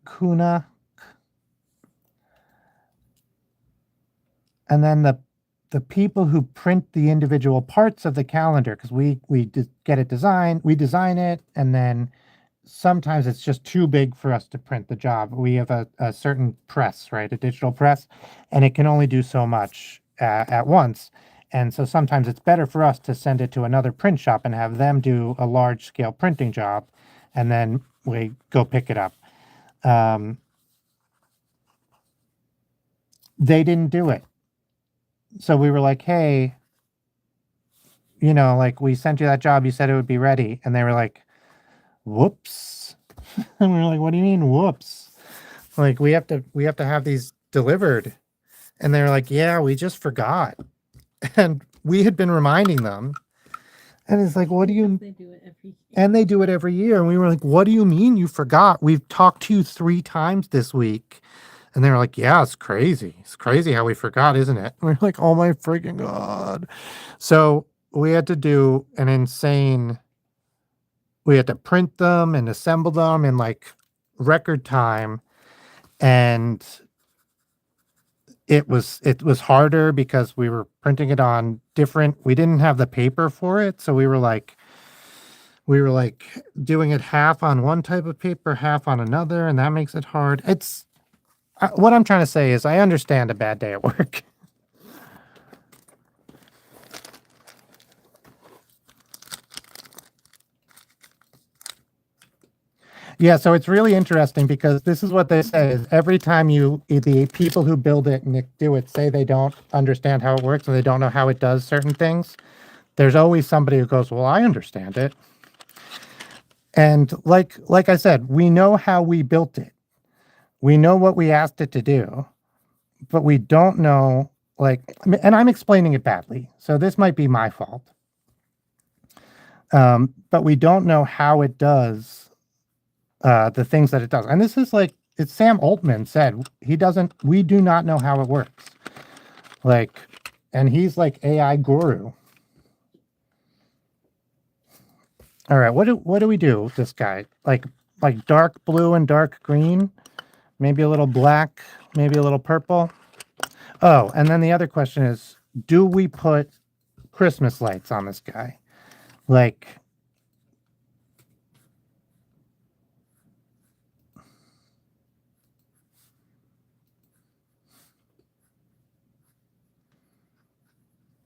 Kuna. And then the people who print the individual parts of the calendar, because we get it designed, we design it, and then sometimes it's just too big for us to print the job. We have a certain press, right? A digital press, and it can only do so much at once. And so sometimes it's better for us to send it to another print shop and have them do a large scale printing job, and then we go pick it up. They didn't do it. So we were like, hey, like we sent you that job, you said it would be ready. And they were like, whoops. And we were like, what do you mean whoops? Like we have to have these delivered. And they were like, yeah, we just forgot. And we had been reminding them. And it's like, what do you They do it every year. And they do it every year. And we were like, what do you mean you forgot? We've talked to you 3 times this week. And they were like, yeah, it's crazy. It's crazy how we forgot, isn't it? And we're like, oh my freaking God. So we had to do an insane, we had to print them and assemble them in like record time. And it was harder because we were printing it on we didn't have the paper for it. So we were like doing it half on one type of paper, half on another. And that makes it hard. What I'm trying to say is I understand a bad day at work. Yeah, so it's really interesting because this is what they say is every time the people who build it and do it say they don't understand how it works and they don't know how it does certain things, there's always somebody who goes, well, I understand it. And like I said, we know how we built it. We know what we asked it to do, but we don't know like, and I'm explaining it badly, so this might be my fault. But we don't know how it does the things that it does. And this is like, it's Sam Altman said, we do not know how it works. Like, and he's like AI guru. All right, what do we do with this guy? Like dark blue and dark green, maybe a little black, maybe a little purple. Oh, and then the other question is, do we put Christmas lights on this guy? Like,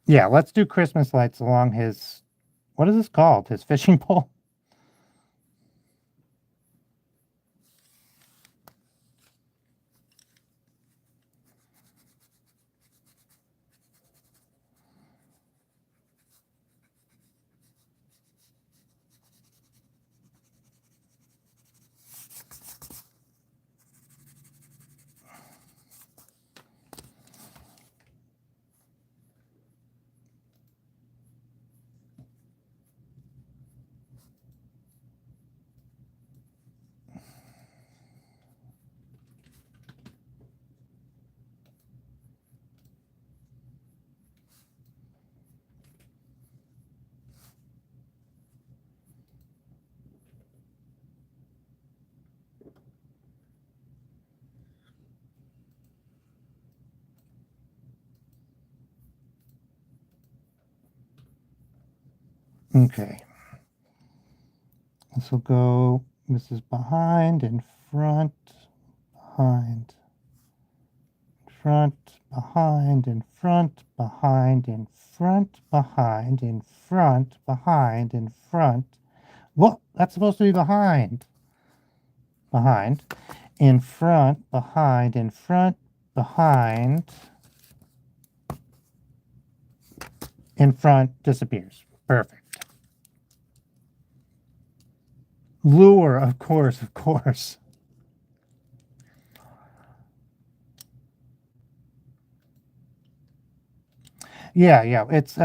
yeah, let's do Christmas lights along his, what is this called? His fishing pole? Okay. This will go, this is behind, in front, behind, front, behind, in front, behind, in front, behind, in front, behind, in front. What? That's supposed to be behind. Behind. In front, behind, in front, behind. In front, disappears. Perfect. Lure, of course, of course. Yeah, yeah. It's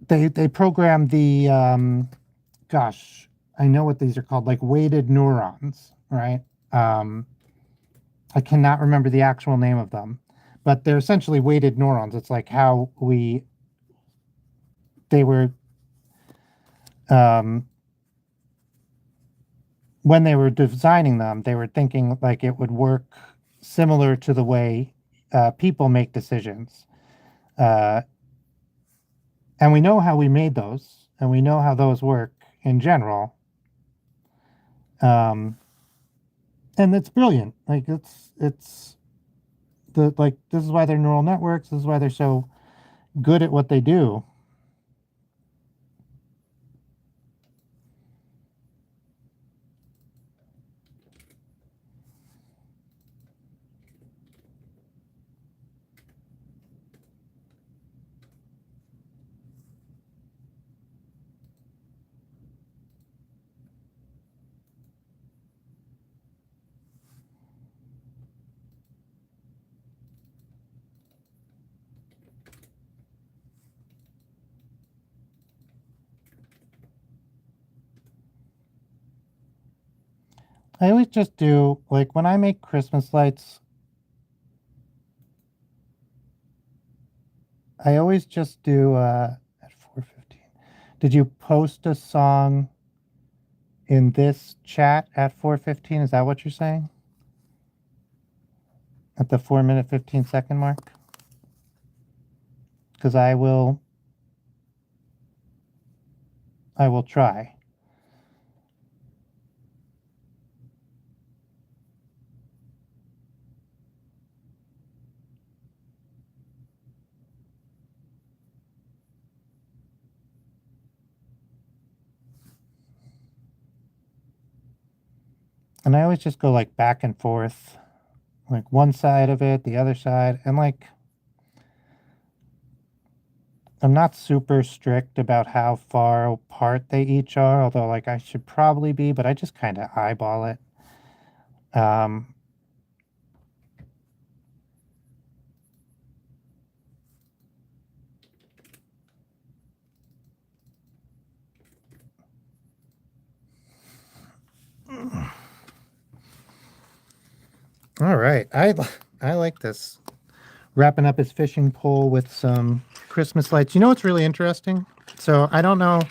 they program the gosh, I know what these are called, like weighted neurons, right? I cannot remember the actual name of them, but they're essentially weighted neurons. It's like how they were when they were designing them, they were thinking like it would work similar to the way people make decisions. Uh, and we know how we made those, and we know how those work in general. And it's brilliant. Like it's the like this is why they're neural networks. This is why they're so good at what they do. I always just do like when I make Christmas lights, I always just do at 4:15. Did you post a song in this chat at 4:15? Is that what you're saying? At the 4 minute 15 second mark? Because I will try. And I always just go like back and forth, like one side of it, the other side, and like I'm not super strict about how far apart they each are, although like I should probably be, but I just kind of eyeball it. All right. I like this. Wrapping up his fishing pole with some Christmas lights. You know what's really interesting? So I don't know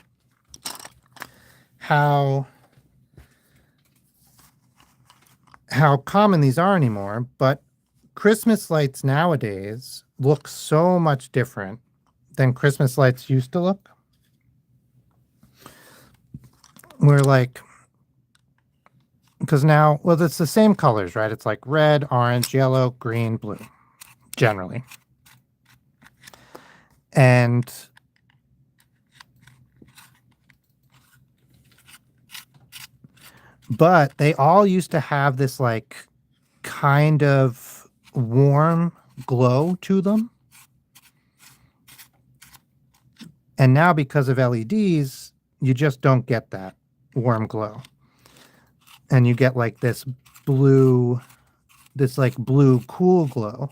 how common these are anymore, but Christmas lights nowadays look so much different than Christmas lights used to look. We're like, because now, well, it's the same colors, right? It's like red, orange, yellow, green, blue, generally. And but they all used to have this like kind of warm glow to them. And now because of LEDs, you just don't get that warm glow. And you get like this blue, this like blue cool glow.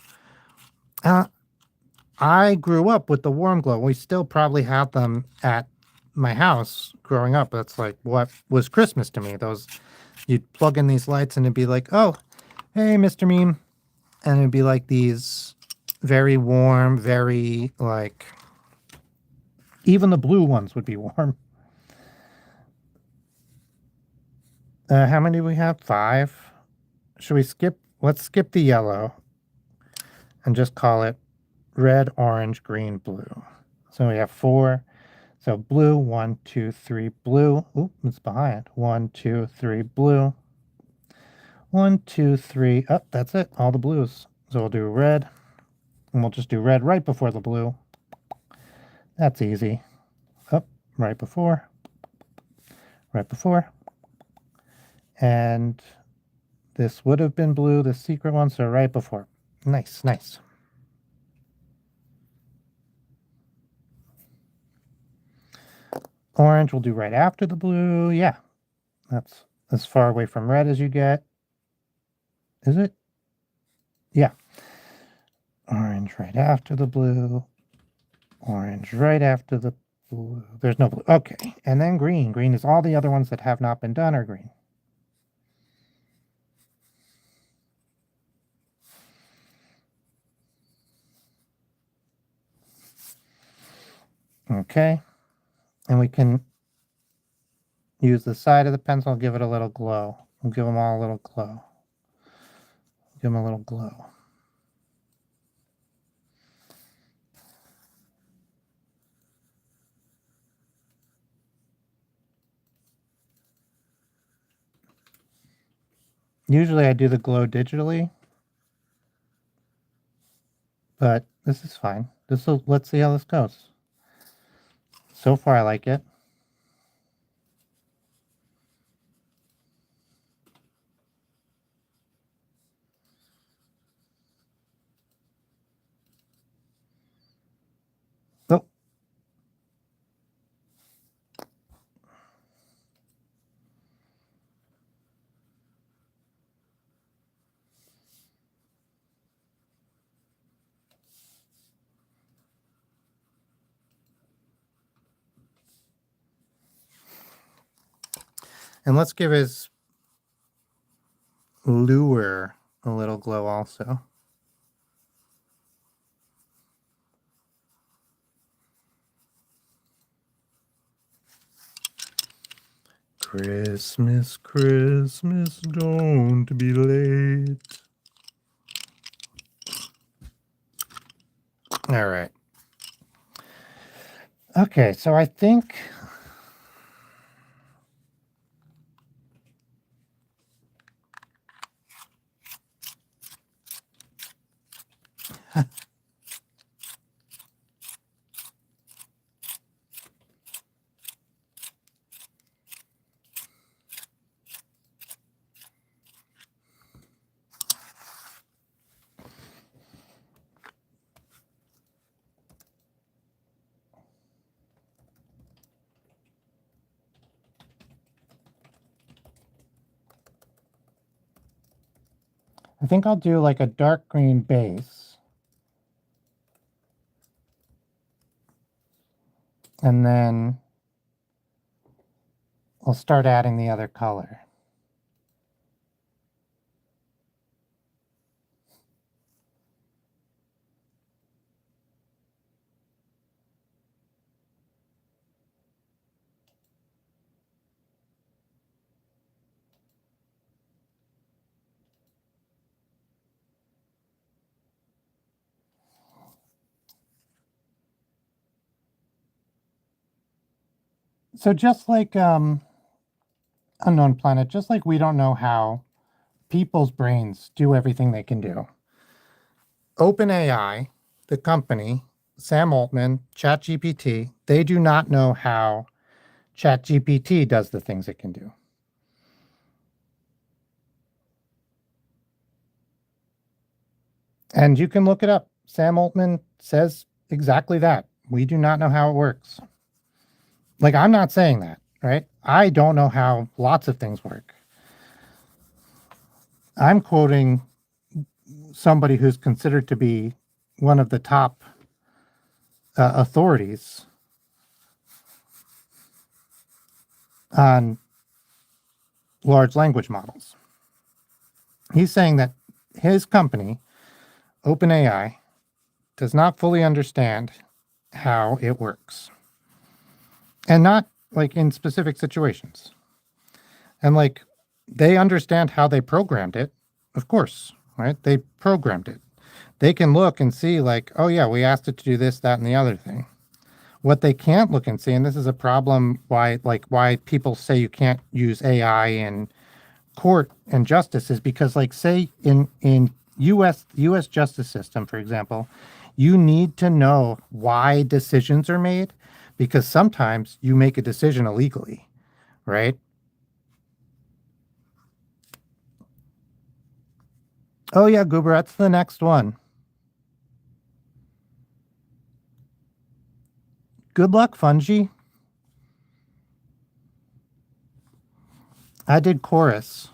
I grew up with the warm glow. We still probably have them at my house growing up. That's like what was Christmas to me. Those, you'd plug in these lights and it'd be like, oh, hey, Mr. Meme. And it'd be like these very warm, very like, even the blue ones would be warm. How many do we have? 5. Should we skip? Let's skip the yellow and just call it red, orange, green, blue. So we have 4. So blue, 1, 2, 3, blue. Oop, it's behind. 1, 2, 3, blue. 1, 2, 3. Oh, that's it. All the blues. So we'll do red. And we'll just do red right before the blue. That's easy. Up, right before. Right before. And this would have been blue, the secret one, so right before. Nice, nice. Orange we'll do right after the blue. Yeah, that's as far away from red as you get. Is it? Yeah. Orange right after the blue. Orange right after the blue. There's no blue. Okay. And then green. Green is all the other ones that have not been done are green. Okay. And we can use the side of the pencil, give it a little glow. We'll give them all a little glow. Give them a little glow. Usually I do the glow digitally, but this is fine. Let's see how this goes. So far I like it. Oh. And let's give his lure a little glow also. Christmas, Christmas, don't be late. All right. Okay, so I think I'll do like a dark green base. And then I'll start adding the other color. So just like Unknown Planet, just like we don't know how people's brains do everything they can do. OpenAI, the company, Sam Altman, ChatGPT, they do not know how ChatGPT does the things it can do. And you can look it up. Sam Altman says exactly that. We do not know how it works. Like, I'm not saying that, right? I don't know how lots of things work. I'm quoting somebody who's considered to be one of the top authorities on large language models. He's saying that his company, OpenAI, does not fully understand how it works. And not like in specific situations. And like they understand how they programmed it, of course, right? They programmed it. They can look and see, like, oh, yeah, we asked it to do this, that, and the other thing. What they can't look and see, and this is a problem why people say you can't use AI in court and justice, is because, like, say in US justice system, for example, you need to know why decisions are made, because sometimes you make a decision illegally, right? Oh yeah, Goober, that's the next one. Good luck, Fungi. I did chorus,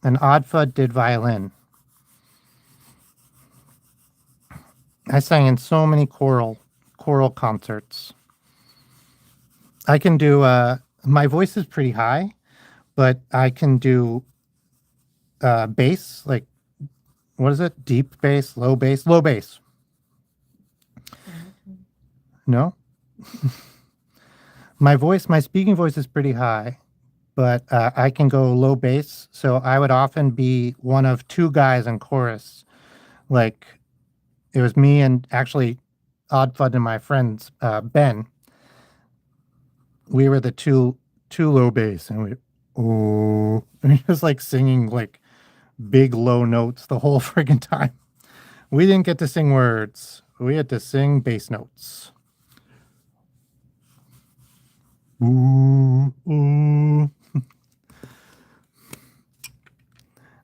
and Oddfud did violin. I sang in so many choral concerts. I can do my voice is pretty high, but I can do bass, like what is it? Deep bass, low bass, low bass. No? My speaking voice is pretty high, but I can go low bass. So I would often be one of two guys in chorus. Like it was me and actually Oddfud and my friends, Ben. We were the two low bass, and we oh, and he was like singing like big low notes the whole friggin' time. We didn't get to sing words. We had to sing bass notes. Ooh, ooh.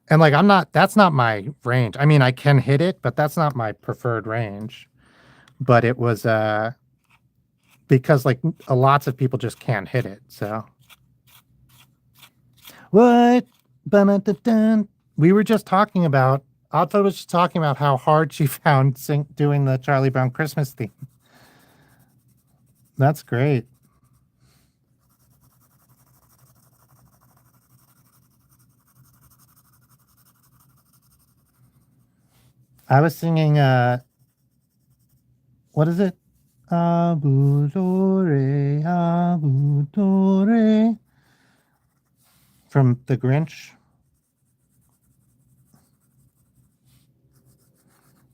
And like that's not my range. I mean, I can hit it, but that's not my preferred range. But it was because like lots of people just can't hit it. So what? We were just talking about Alta was just talking about how hard she found doing the Charlie Brown Christmas theme. That's great. I was singing what is it? Abudore, Abudore from The Grinch.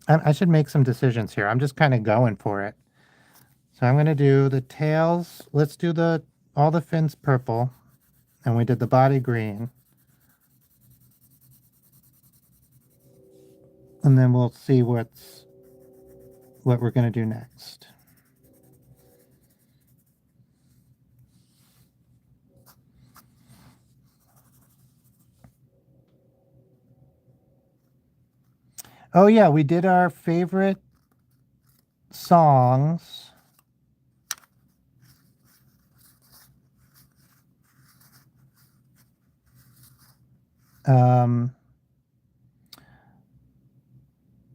I should make some decisions here. I'm just kind of going for it. So I'm going to do the tails. Let's do all the fins purple. And we did the body green. And then we'll see what we're going to do next. Oh yeah, we did our favorite songs.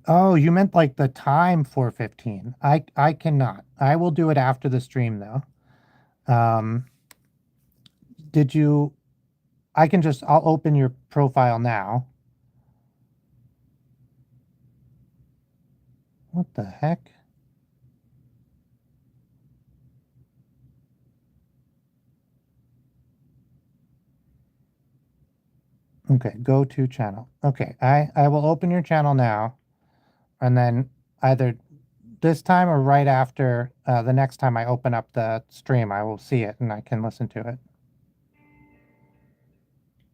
Oh, you meant like the time 4:15. I cannot. I will do it after the stream though. Did you I'll open your profile now. What the heck? Okay, go to channel. Okay, I will open your channel now, and then either this time or right after the next time I open up the stream, I will see it and I can listen to it.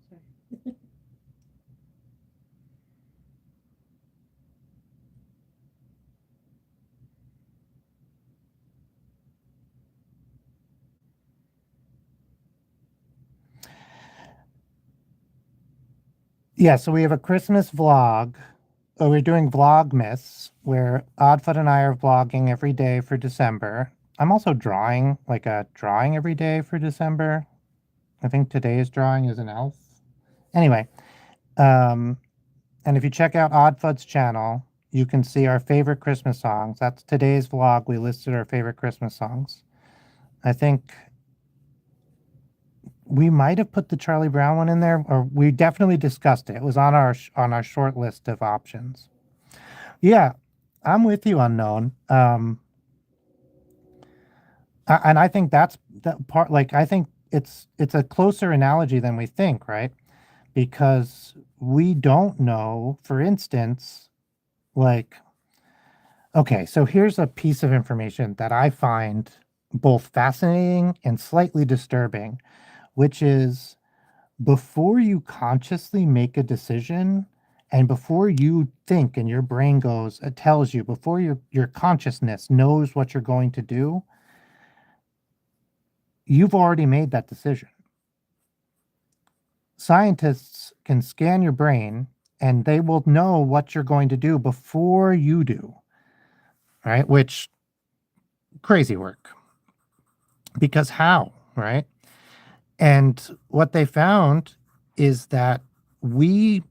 Sorry. Yeah, so we have a Christmas vlog. We're doing Vlogmas, where Oddfoot and I are vlogging every day for December. I'm also drawing, like a drawing every day for December. I think today's drawing is an elf. Anyway, and if you check out Oddfoot's channel, you can see our favorite Christmas songs. That's today's vlog. We listed our favorite Christmas songs. I think we might have put the Charlie Brown one in there, or we definitely discussed it. It was on our short list of options. Yeah, I'm with you, Unknown. And I think that's that part. Like, I think it's a closer analogy than we think, right? Because we don't know, for instance, like, okay, so here's a piece of information that I find both fascinating and slightly disturbing, which is before you consciously make a decision and before you think and your brain goes, it tells you, before your consciousness knows what you're going to do, you've already made that decision. Scientists can scan your brain and they will know what you're going to do before you do, right? Which crazy work. Because how, right? And what they found is that we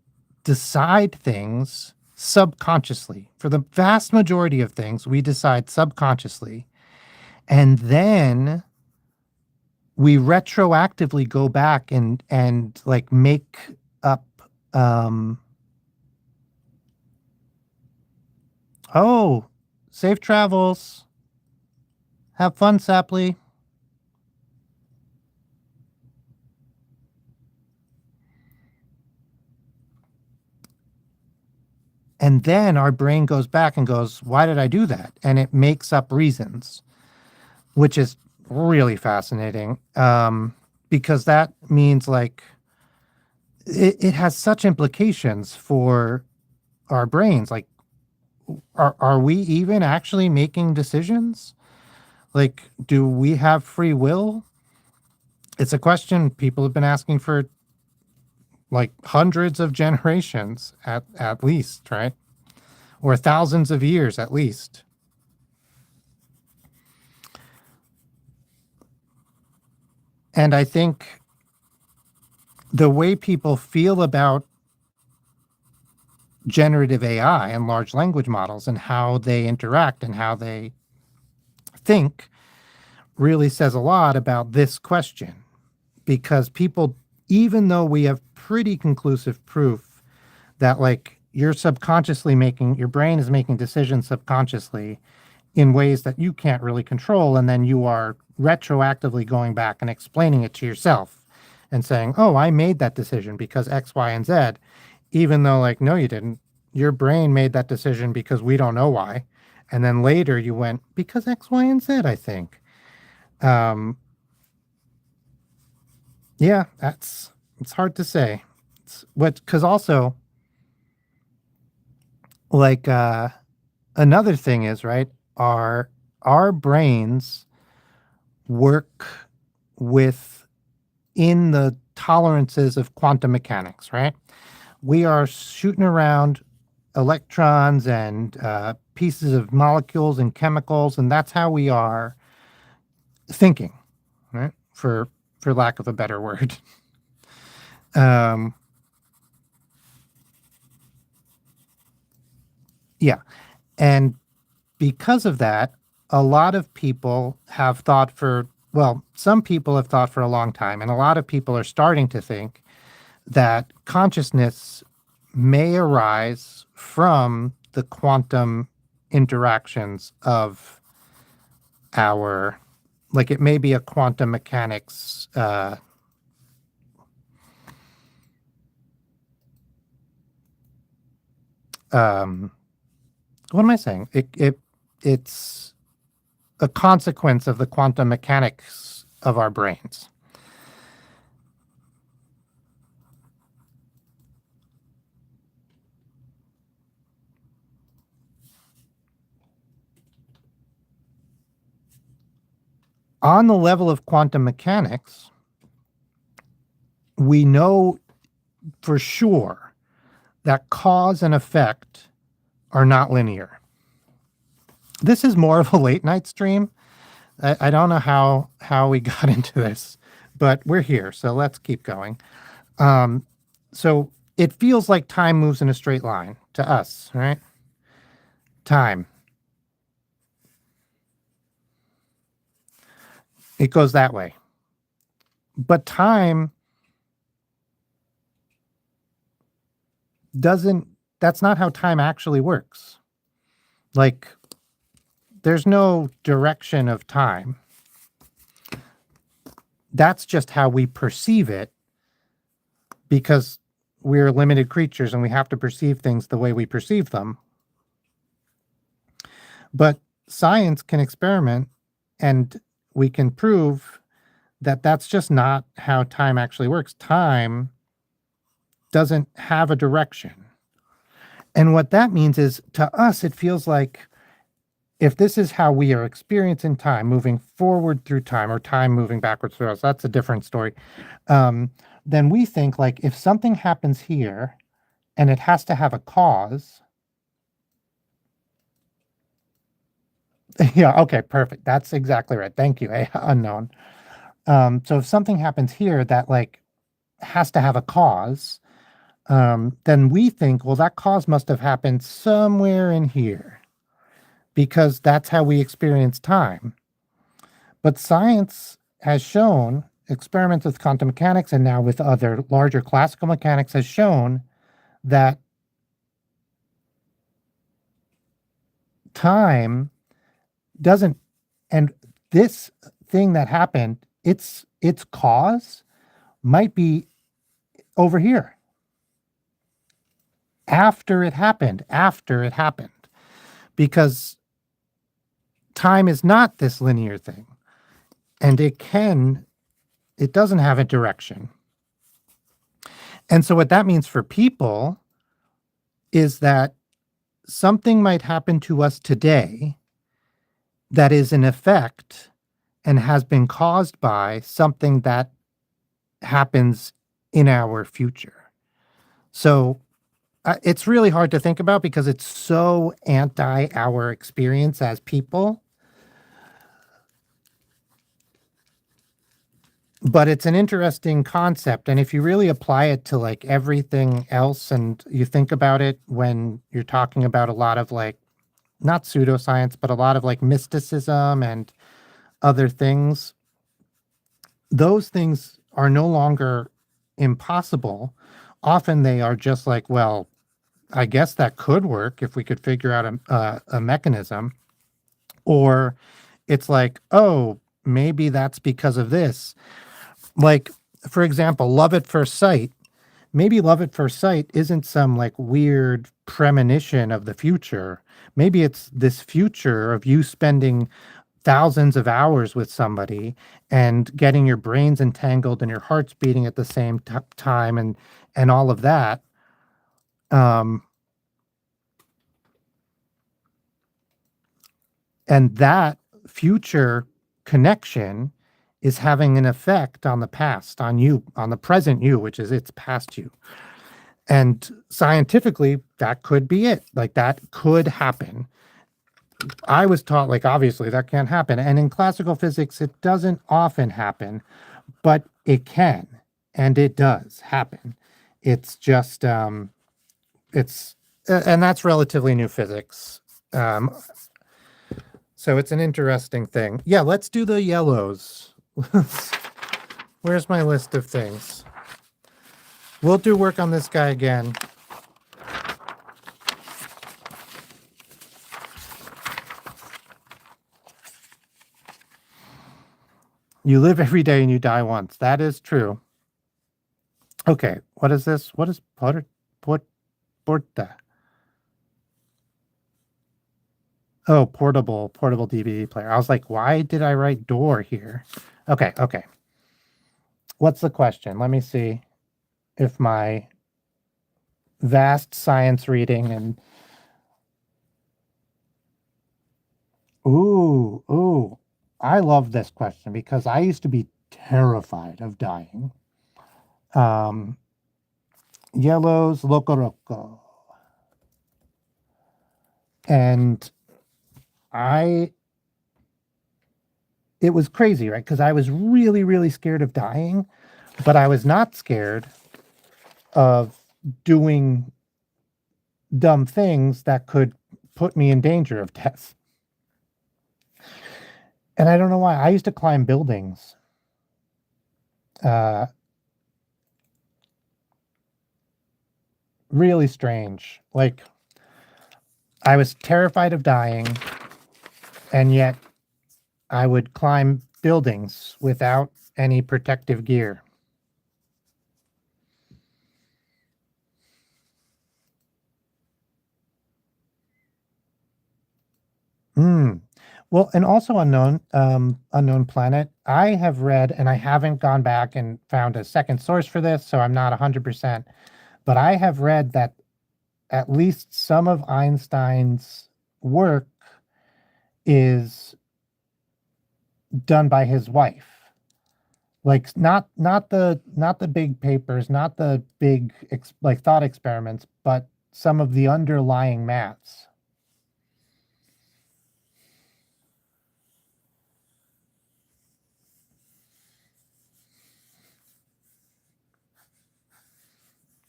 decide things subconsciously. For the vast majority of things, we decide subconsciously. And then we retroactively go back and like make up oh, safe travels. Have fun, Sapley. And then our brain goes back and goes, why did I do that? And it makes up reasons, which is really fascinating, because that means like it has such implications for our brains. Like, are we even actually making decisions? Like, do we have free will? It's a question people have been asking for like hundreds of generations at least, right? Or thousands of years at least. And I think the way people feel about generative AI and large language models and how they interact and how they think really says a lot about this question. Because people, even though we have pretty conclusive proof that like you're subconsciously making, your brain is making decisions subconsciously in ways that you can't really control, and then you are retroactively going back and explaining it to yourself and saying, oh, I made that decision because X, Y, and Z, even though like, no, you didn't. Your brain made that decision because we don't know why. And then later you went, because X, Y, and Z, I think. Um, yeah, it's hard to say. It's what, because also, like, another thing is, right, our brains work with in the tolerances of quantum mechanics, right? We are shooting around electrons and pieces of molecules and chemicals, and that's how we are thinking, right? For lack of a better word. Um, yeah, and because of that, a lot of people have thought for well, some people have thought for a long time, and a lot of people are starting to think that consciousness may arise from the quantum interactions of our, like it may be a quantum mechanics um what am I saying? It it's a consequence of the quantum mechanics of our brains. On the level of quantum mechanics, we know for sure that cause and effect are not linear. This is more of a late night stream. I don't know how we got into this, but we're here, so let's keep going. So it feels like time moves in a straight line to us, right? Time. It goes that way. But time that's not how time actually works. Like, there's no direction of time. That's just how we perceive it, because we're limited creatures and we have to perceive things the way we perceive them. But science can experiment, and we can prove that that's just not how time actually works. Time doesn't have a direction. And what that means is, to us, it feels like if this is how we are experiencing time, moving forward through time, or time moving backwards through us, that's a different story. Then we think, like, if something happens here and it has to have a cause. Yeah, okay, perfect. That's exactly right. Thank you, unknown. So if something happens here that, like, has to have a cause, then we think, well, that cause must have happened somewhere in here, because that's how we experience time. But science has shown, experiments with quantum mechanics and now with other larger classical mechanics, has shown that time doesn't, and this thing that happened, its cause might be over here after it happened, because time is not this linear thing, and it doesn't have a direction. And so what that means for people is that something might happen to us today that is an effect and has been caused by something that happens in our future. So it's really hard to think about because it's so anti our experience as people. But it's an interesting concept. And if you really apply it to, like, everything else, and you think about it when you're talking about a lot of, like, not pseudoscience, but a lot of, like, mysticism and other things, those things are no longer impossible. Often they are just like, well, I guess that could work if we could figure out a mechanism. Or it's like, oh, maybe that's because of this. Like, for example, love at first sight. Maybe love at first sight isn't some, like, weird premonition of the future. Maybe it's this future of you spending thousands of hours with somebody and getting your brains entangled and your hearts beating at the same time, and all of that. And that future connection is having an effect on the past, on you, on the present you, which is its past you. And scientifically, that could be it. Like, that could happen. I was taught, like, obviously that can't happen. And in classical physics, it doesn't often happen, but it can, and it does happen. It's just, and that's relatively new physics. So it's an interesting thing. Yeah, let's do the yellows. Where's my list of things? We'll do work on this guy again. You live every day and you die once. That is true. Okay, what is this? What is porta? Oh, portable DVD player. I was like, why did I write door here? Okay. What's the question? Let me see if my vast science reading and ooh, I love this question because I used to be terrified of dying. Yellow's Loco Roco. And it was crazy, right? Because I was really, really scared of dying, but I was not scared of doing dumb things that could put me in danger of death. And I don't know why. I used to climb buildings. Really strange. Like, I was terrified of dying, and yet I would climb buildings without any protective gear. Hmm. Well, and also unknown planet. I have read, and I haven't gone back and found a second source for this, so I'm not 100%. But I have read that at least some of Einstein's work is done by his wife. Like not the big papers, not the big like thought experiments, but some of the underlying maths.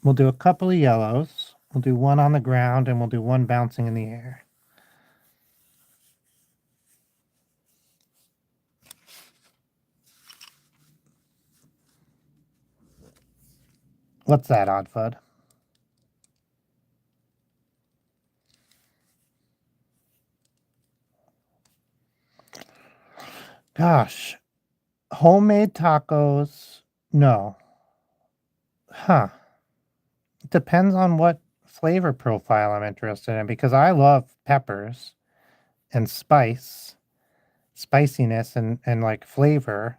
We'll do a couple of yellows. We'll do one on the ground and we'll do one bouncing in the air. What's that, Oddfud? Gosh. Homemade tacos? No. Huh. It depends on what flavor profile I'm interested in because I love peppers and spiciness and like flavor.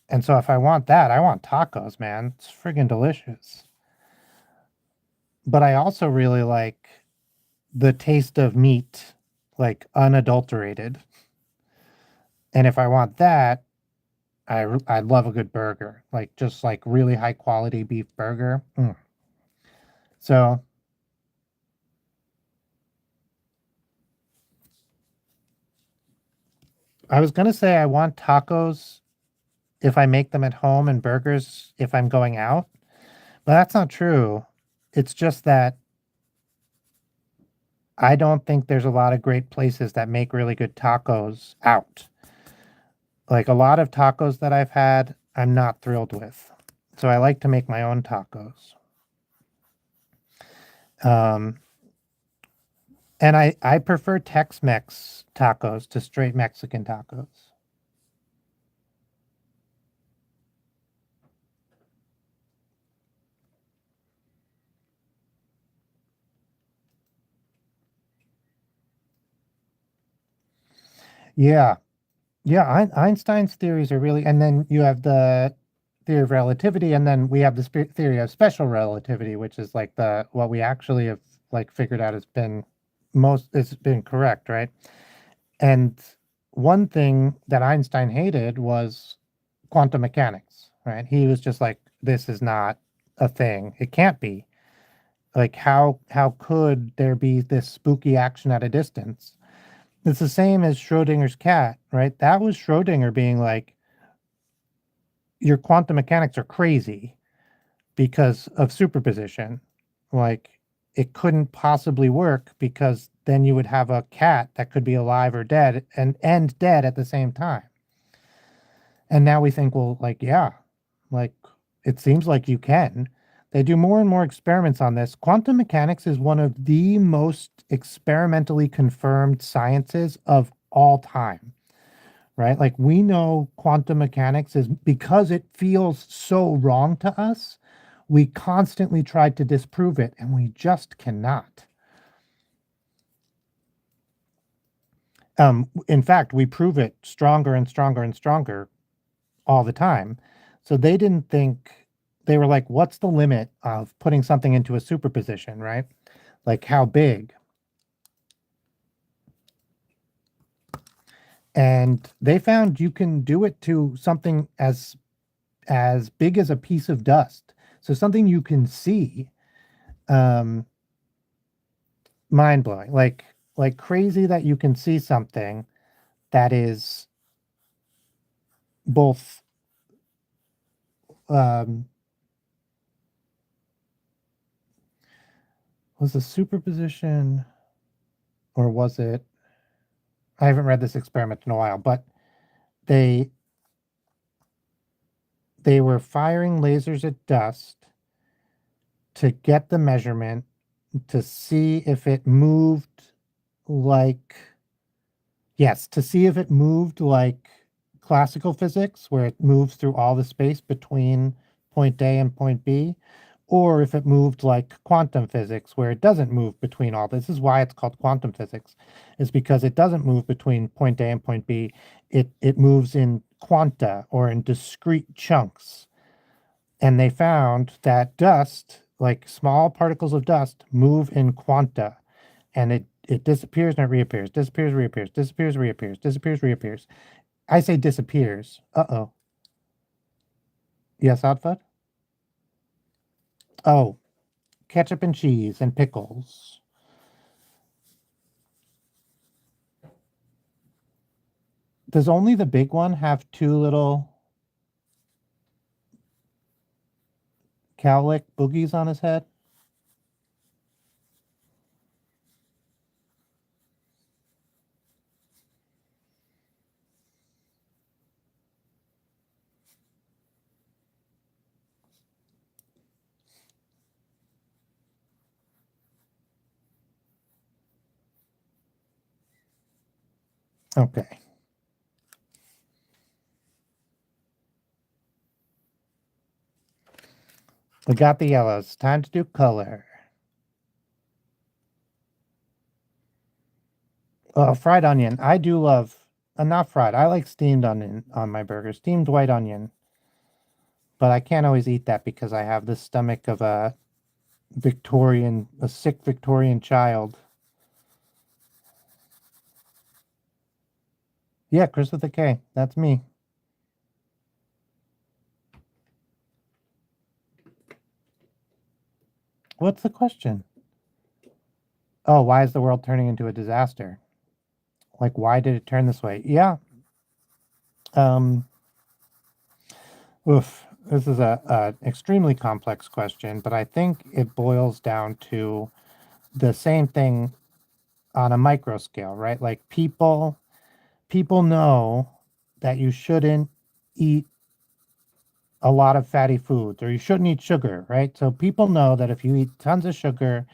And so if I want that, I want tacos, man. It's friggin' delicious. But I also really like the taste of meat, like unadulterated. And if I want that, I love a good burger, like just like really high quality beef burger. So I was gonna say I want tacos if I make them at home and burgers if I'm going out, but that's not true. It's just that I don't think there's a lot of great places that make really good tacos out. Like a lot of tacos that I've had, I'm not thrilled with. So I like to make my own tacos. Um, and I prefer Tex-Mex tacos to straight Mexican tacos. Yeah. Yeah, Einstein's theories are really, and then you have the theory of relativity, and then we have the theory of special relativity, which is like the what we actually have like figured out has been it's been correct, right? And one thing that Einstein hated was quantum mechanics, right? He was just like, this is not a thing. It can't be. Like how could there be this spooky action at a distance? It's the same as Schrodinger's cat, right? That was Schrodinger being like, your quantum mechanics are crazy because of superposition. Like, it couldn't possibly work because then you would have a cat that could be alive or dead and dead at the same time. And now we think, well, like, yeah, like it seems like you can. They do more and more experiments on this. Quantum mechanics is one of the most experimentally confirmed sciences of all time, right? Like we know quantum mechanics is because it feels so wrong to us. We constantly tried to disprove it and we just cannot. In fact, we prove it stronger and stronger and stronger all the time. So they didn't think, they were like, what's the limit of putting something into a superposition, right? Like how big? And they found you can do it to something as big as a piece of dust. So something you can see. Um, Mind blowing. Like crazy that you can see something that is both um was a superposition, or was it, I haven't read this experiment in a while, but they they were firing lasers at dust to get the measurement to see if it moved like, yes, to see if it moved like classical physics, where it moves through all the space between point A and point B, or if it moved like quantum physics, where it doesn't move between all. This is why it's called quantum physics, is because it doesn't move between point A and point B. It moves in quanta, or in discrete chunks. And they found that dust, like small particles of dust, move in quanta, and it disappears and it reappears, disappears, reappears, disappears, reappears, disappears, reappears. I say disappears. Uh-oh. Yes, Outfoot? Oh, ketchup and cheese and pickles. Does only the big one have two little cowlick boogies on his head? Okay. We got the yellows. Time to do color. Oh, fried onion. I do love, not fried. I like steamed onion on my burger. Steamed white onion. But I can't always eat that because I have the stomach of a sick Victorian child. Yeah, Chris with a K. That's me. What's the question? Oh, why is the world turning into a disaster? Like, why did it turn this way? Yeah. Um, oof. This is a extremely complex question, but I think it boils down to the same thing on a micro scale, right? Like people know that you shouldn't eat a lot of fatty foods, or you shouldn't eat sugar, right? So people know that if you eat tons of sugar,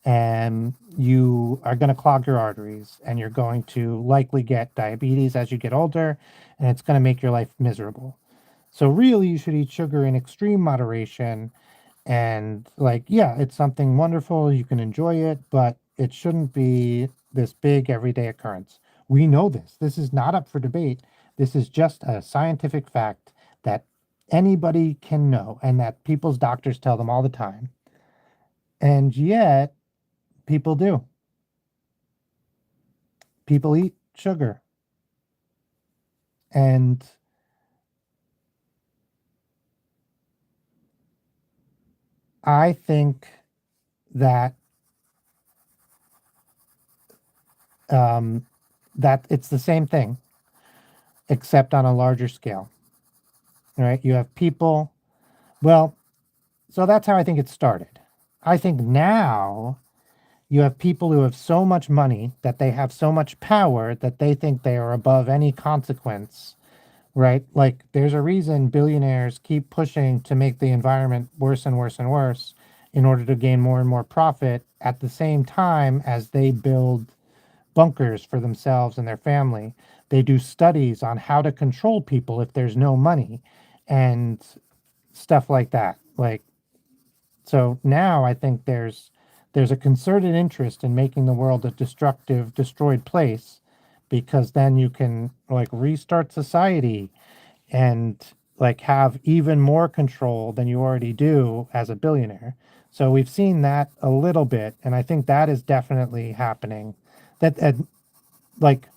and you are going to clog your arteries, and you're going to likely get diabetes as you get older, and it's going to make your life miserable. So really you should eat sugar in extreme moderation, and like, yeah, it's something wonderful, you can enjoy it, but it shouldn't be this big everyday occurrence. We know this. This is not up for debate. This is just a scientific fact that anybody can know, and that people's doctors tell them all the time. And yet, people do. People eat sugar. And I think that um, that it's the same thing, except on a larger scale. Right? You have people. Well, so that's how I think it started. I think now you have people who have so much money, that they have so much power, that they think they are above any consequence, right? Like, there's a reason billionaires keep pushing to make the environment worse and worse and worse in order to gain more and more profit, at the same time as they build bunkers for themselves and their family. They do studies on how to control people if there's no money, and stuff like that. Like, so now I think there's a concerted interest in making the world a destructive, destroyed place, because then you can like restart society and like have even more control than you already do as a billionaire. So we've seen that a little bit, and I think that is definitely happening. That like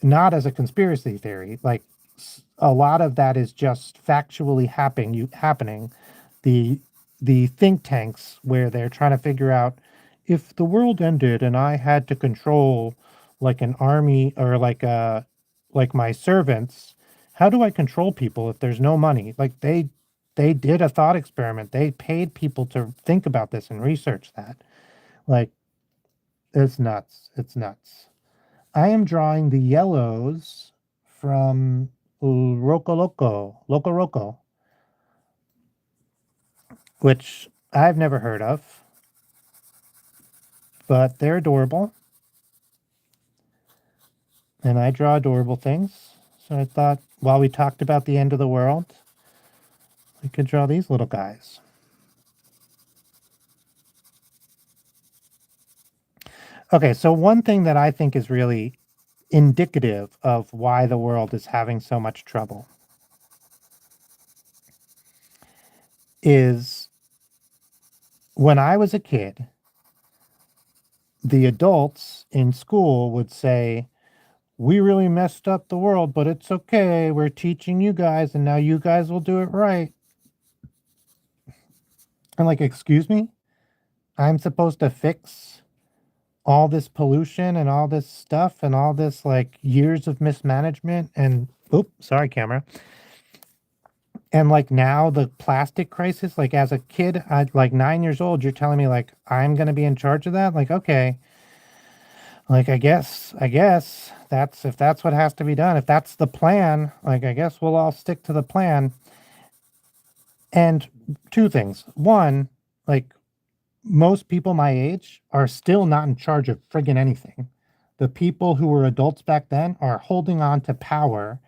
not as a conspiracy theory, like a lot of that is just factually happening. The the think tanks where they're trying to figure out if the world ended and I had to control like an army or like my servants, how do I control people if there's no money? Like they did a thought experiment. They paid people to think about this and research that. Like it's nuts. It's nuts. I am drawing the yellows from Loco Roco, which I've never heard of, but they're adorable. And I draw adorable things. So I thought while we talked about the end of the world, we could draw these little guys. Okay, so one thing that I think is really indicative of why the world is having so much trouble is when I was a kid, the adults in school would say, we really messed up the world, but it's okay. We're teaching you guys, and now you guys will do it right. I'm like, excuse me? I'm supposed to fix all this pollution and all this stuff and all this like years of mismanagement and oops, sorry, camera. And like now the plastic crisis, like as a kid, at like 9 years old, you're telling me like I'm gonna be in charge of that? Like, okay, like I guess that's if that's what has to be done, if that's the plan, like I guess we'll all stick to the plan. And two things. One, like most people my age are still not in charge of friggin' anything. The people who were adults back then are holding on to power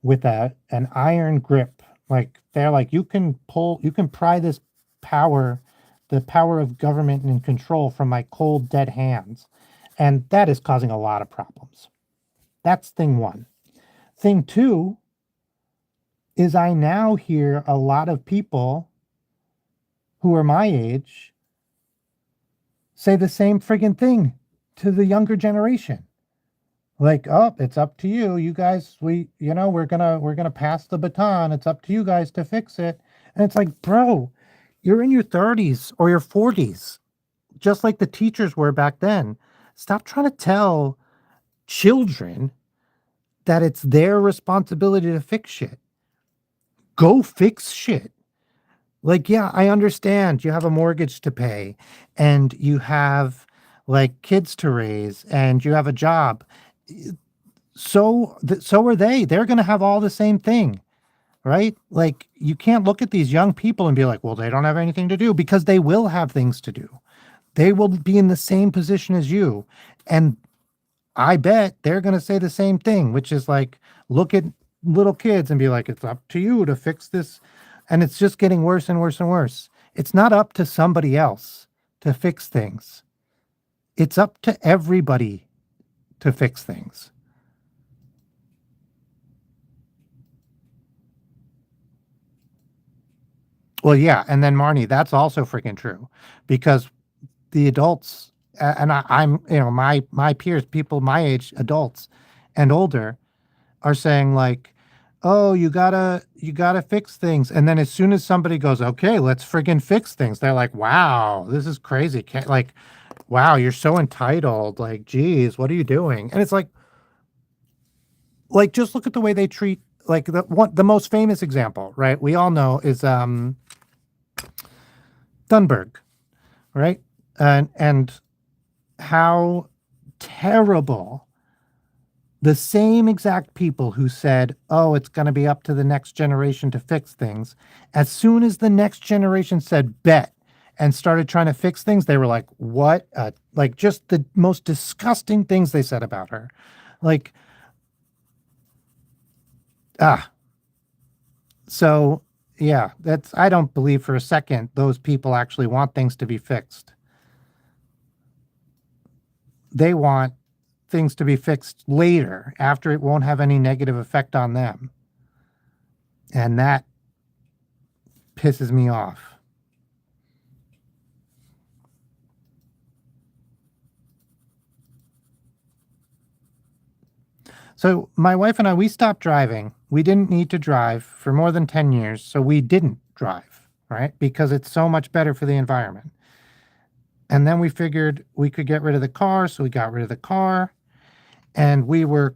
with an iron grip. Like they're like, you can pry this power, the power of government and control from my cold, dead hands. And that is causing a lot of problems. That's thing one. Thing two is I now hear a lot of people who are my age say the same friggin' thing to the younger generation. Like, oh, it's up to you. You guys, we're gonna pass the baton. It's up to you guys to fix it. And it's like, bro, you're in your 30s or your 40s, just like the teachers were back then. Stop trying to tell children that it's their responsibility to fix shit. Go fix shit. Like, yeah, I understand you have a mortgage to pay and you have like kids to raise and you have a job. So are they. They're going to have all the same thing, right? Like you can't look at these young people and be like, well, they don't have anything to do because they will have things to do. They will be in the same position as you. And I bet they're going to say the same thing, which is like, look at little kids and be like, it's up to you to fix this. And it's just getting worse and worse and worse. It's not up to somebody else to fix things. It's up to everybody to fix things. Well, yeah. And then Marnie, that's also freaking true because the adults, and I'm, my peers, people my age, adults and older, are saying like, "Oh, you gotta fix things," and then as soon as somebody goes, "Okay, let's friggin' fix things," they're like, "Wow, this is crazy! Like, wow, you're so entitled. Like, geez, what are you doing?" And it's like just look at the way they treat like the most famous example, right? We all know is Thunberg, right? And how terrible the same exact people who said, oh, it's going to be up to the next generation to fix things, as soon as the next generation said bet and started trying to fix things, they were like, what? Like just the most disgusting things they said about her. Like, ah, so yeah, I don't believe for a second those people actually want things to be fixed. They want things to be fixed later after it won't have any negative effect on them. And that pisses me off. So my wife and I, we stopped driving. We didn't need to drive for more than 10 years, so we didn't drive, right? Because it's so much better for the environment. And then we figured we could get rid of the car, so we got rid of the car. And we were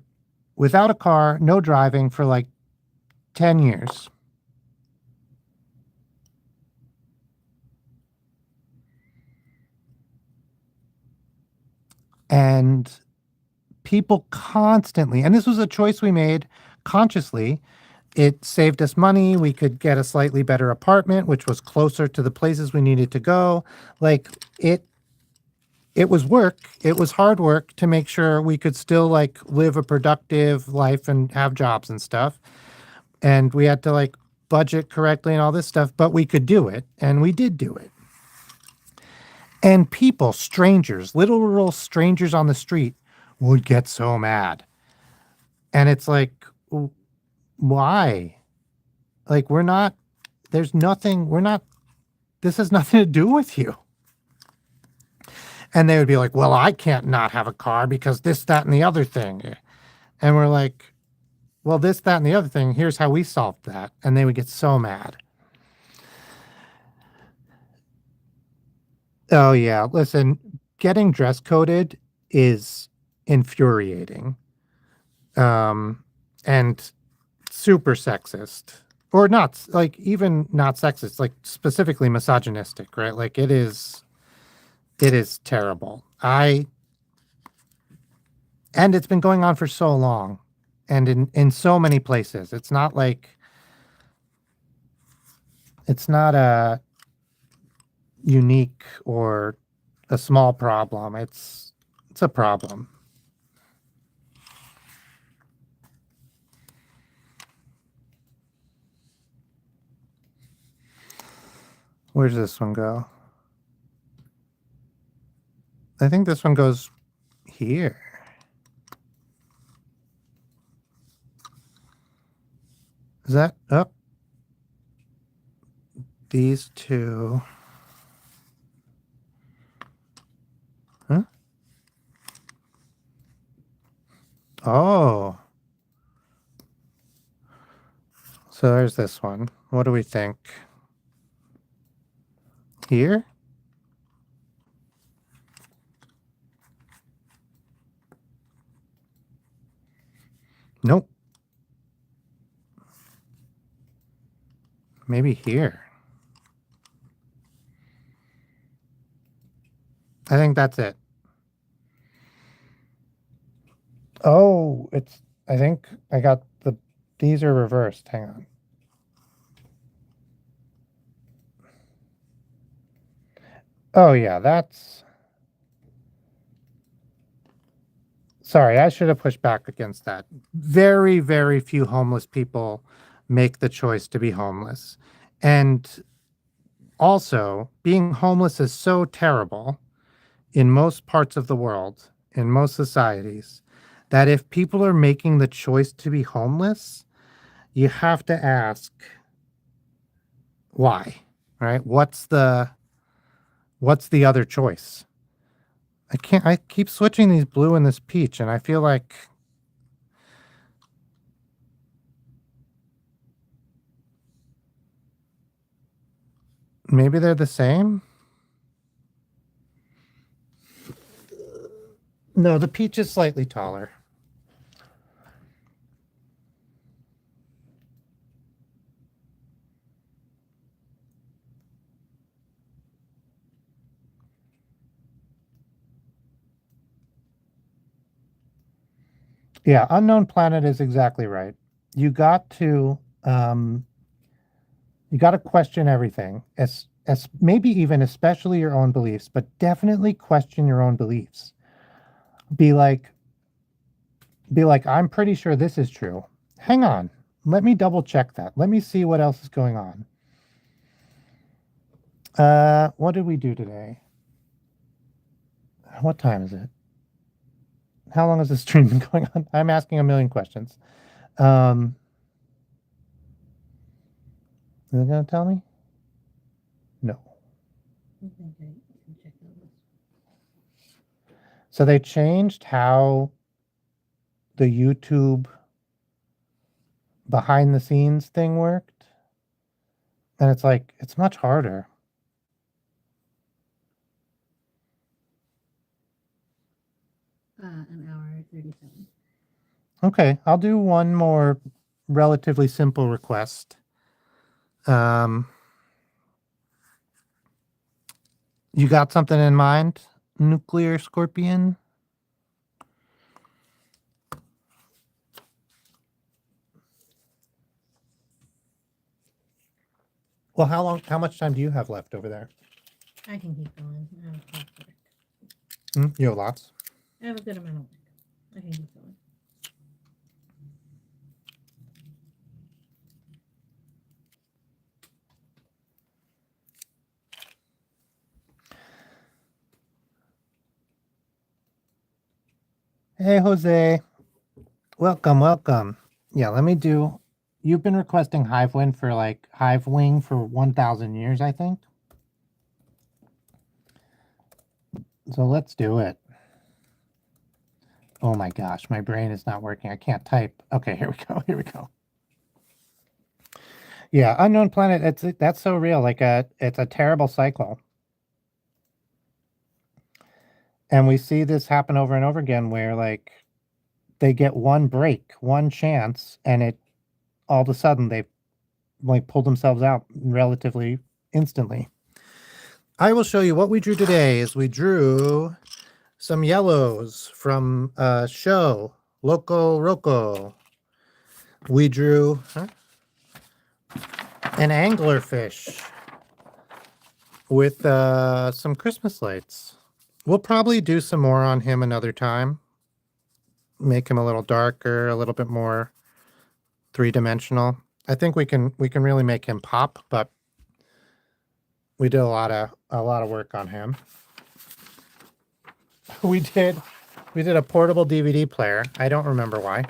without a car, no driving for like 10 years. And people constantly, and this was a choice we made consciously. It saved us money. We could get a slightly better apartment, which was closer to the places we needed to go. Like it was work. It was hard work to make sure we could still like live a productive life and have jobs and stuff. And we had to like budget correctly and all this stuff, but we could do it. And we did do it. And people, strangers, literal strangers on the street would get so mad. And it's like, why? Like, this has nothing to do with you. And they would be like, well, I can't not have a car because this, that, and the other thing. And we're like, well, this, that, and the other thing, here's how we solved that. And they would get so mad. Oh, yeah. Listen, getting dress coded is infuriating. And super sexist. Or not, like, even not sexist, like, specifically misogynistic, right? Like, it is terrible. And it's been going on for so long. And in so many places. It's not a unique or a small problem. It's a problem. Where does this one go? I think this one goes here. Is that up? These two. Huh? Oh. So there's this one. What do we think? Here? Nope. Maybe here. I think that's it. Oh, I think I got these are reversed. Hang on. Oh, yeah, sorry, I should have pushed back against that. Very, very few homeless people make the choice to be homeless. And also, being homeless is so terrible in most parts of the world, in most societies, that if people are making the choice to be homeless, you have to ask why, right? What's the other choice? I keep switching these blue and this peach, and I feel like maybe they're the same. No, the peach is slightly taller. Yeah, unknown planet is exactly right. You got to question everything, as maybe even especially your own beliefs, but definitely question your own beliefs. Be like, I'm pretty sure this is true. Hang on, let me double check that. Let me see what else is going on. What did we do today? What time is it? How long has this stream been going on? I'm asking a million questions. Is it going to tell me? No. I think I can check on this. So they changed how the YouTube behind the scenes thing worked. And it's like, it's much harder. An hour 37. Okay, I'll do one more relatively simple request. You got something in mind, Nuclear Scorpion? Well, how much time do you have left over there? I can keep going. I have a good- You have lots. I have a good amount of work. I can keep going. Hey, Jose. Welcome, welcome. Yeah, let me do. You've been requesting Hivewind for like Hivewing for 1,000 years, I think. So let's do it. Oh my gosh, my brain is not working. I can't type. Okay, here we go. Here we go. Yeah, unknown planet. That's so real. Like it's a terrible cycle, and we see this happen over and over again, where like they get one break, one chance, and it all of a sudden they like pull themselves out relatively instantly. I will show you what we drew today. Is we drew some yellows from a show, Loco Roco. We drew an anglerfish with some Christmas lights. We'll probably do some more on him another time. Make him a little darker, a little bit more three-dimensional. I think we can really make him pop, but we did a lot of work on him. We did a portable DVD player. I don't remember why.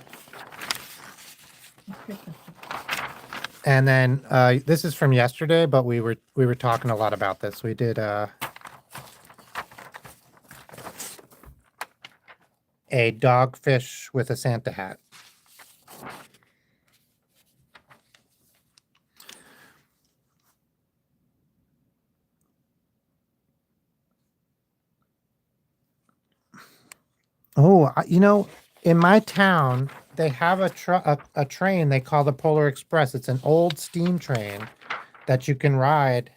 And then this is from yesterday, but we were talking a lot about this. We did a dogfish with a Santa hat. Oh, you know, in my town, they have a train they call the Polar Express. It's an old steam train that you can ride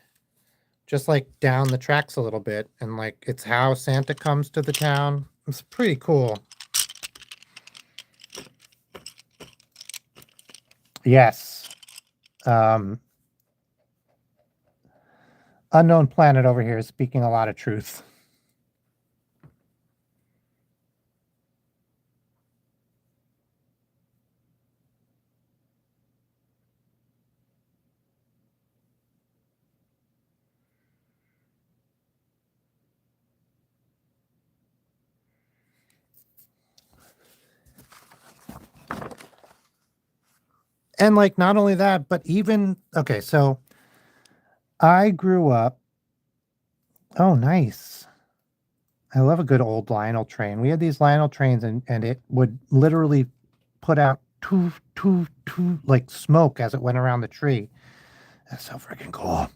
just like down the tracks a little bit. And like it's how Santa comes to the town. It's pretty cool. Yes. Unknown Planet over here is speaking a lot of truth. And like not only that, but even okay, so I grew up. Oh, nice. I love a good old Lionel train. We had these Lionel trains and it would literally put out two like smoke as it went around the tree. That's so freaking cool.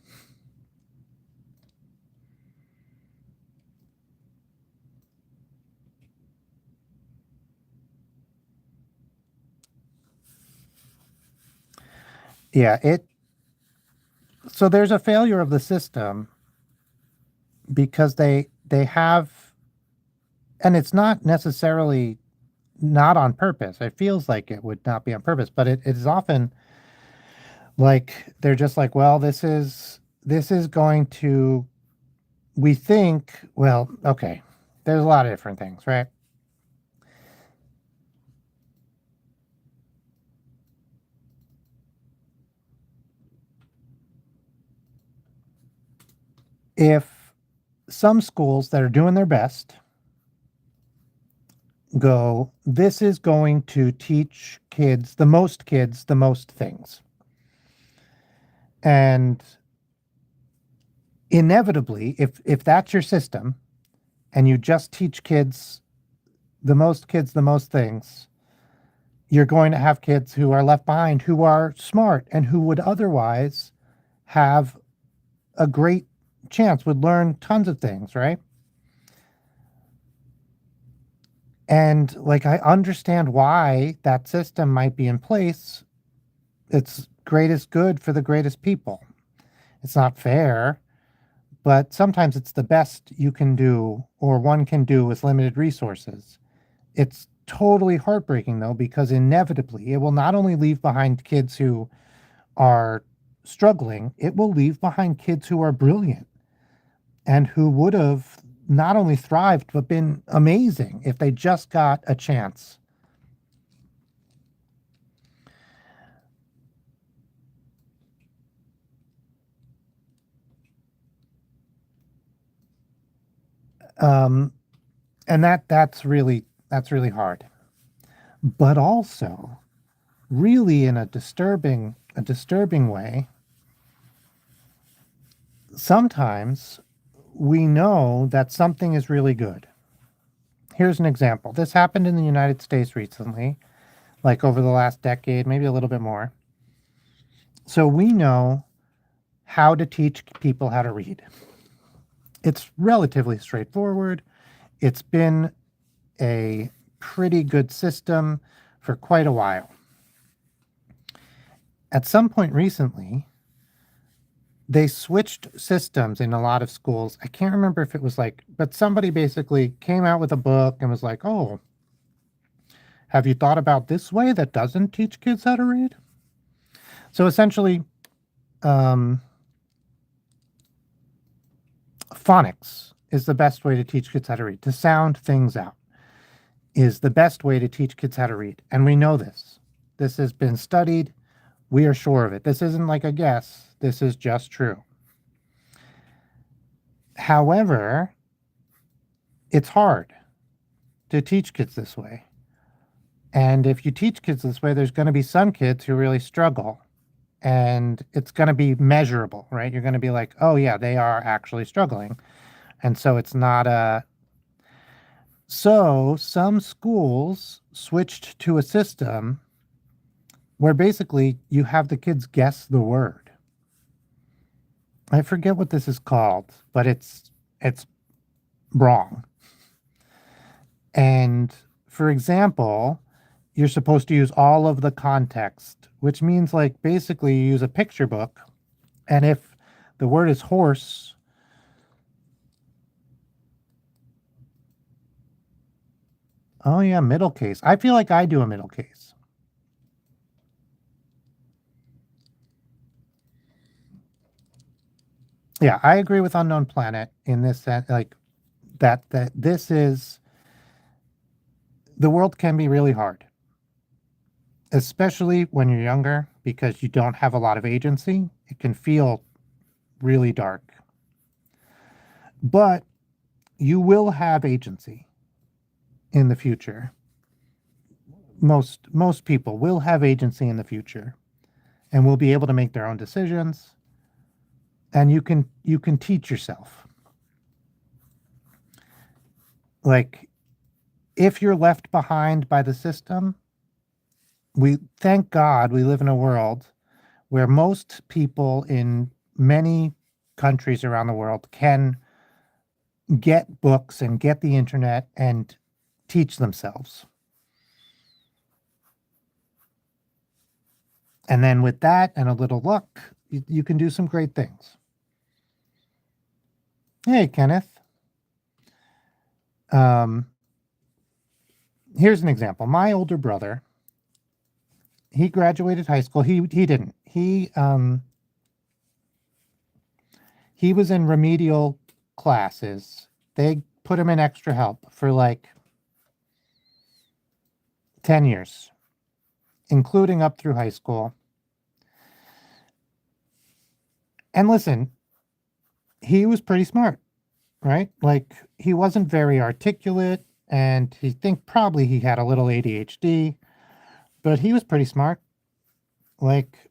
Yeah, so there's a failure of the system because they have, and it's not necessarily not on purpose. It feels like it would not be on purpose, but it is often like they're just like, well, this is going to, we think, well, okay, there's a lot of different things, right? If some schools that are doing their best go, this is going to teach kids, the most things. And inevitably, if that's your system and you just teach kids, the most things, you're going to have kids who are left behind, who are smart and who would otherwise have a great chance, would learn tons of things, right? And like, I understand why that system might be in place. It's greatest good for the greatest people. It's not fair, but sometimes it's the best you can do or one can do with limited resources. It's totally heartbreaking though, because inevitably it will not only leave behind kids who are struggling, it will leave behind kids who are brilliant and who would have not only thrived but been amazing if they just got a chance. Um, and that's really hard, but also really in a disturbing way. Sometimes we know that something is really good. Here's an example. This happened in the United States recently, like over the last decade, maybe a little bit more. So we know how to teach people how to read. It's relatively straightforward. It's been a pretty good system for quite a while. At some point recently, they switched systems in a lot of schools. I can't remember if it was like, but somebody basically came out with a book and was like, oh, have you thought about this way that doesn't teach kids how to read? So essentially, phonics is the best way to teach kids how to read. To sound things out is the best way to teach kids how to read. And we know this. This has been studied. We are sure of it. This isn't like a guess. This is just true. However, it's hard to teach kids this way. And if you teach kids this way, there's going to be some kids who really struggle. And it's going to be measurable, right? You're going to be like, oh, yeah, they are actually struggling. And so it's not a. So some schools switched to a system where basically you have the kids guess the word. I forget what this is called, but it's wrong. And for example, you're supposed to use all of the context, which means like basically you use a picture book. And if the word is horse, oh yeah, middle case. I feel like I do a middle case. Yeah, I agree with Unknown Planet in this sense, like that this is, the world can be really hard, especially when you're younger, because you don't have a lot of agency. It can feel really dark. But you will have agency in the future. Most people will have agency in the future and will be able to make their own decisions, and you can teach yourself. Like, if you're left behind by the system, we thank God we live in a world where most people in many countries around the world can get books and get the internet and teach themselves. And then with that and a little luck, you can do some great things. Hey, Kenneth. Here's an example. My older brother, he graduated high school. He didn't. He was in remedial classes. They put him in extra help for like 10 years, including up through high school. And listen, he was pretty smart, right? Like, he wasn't very articulate and he think probably he had a little ADHD, but he was pretty smart. Like,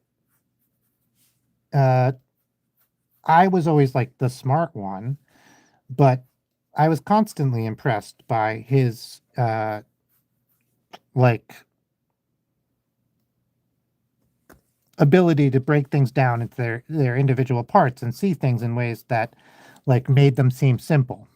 I was always like the smart one, but I was constantly impressed by his like ability to break things down into their individual parts and see things in ways that like made them seem simple.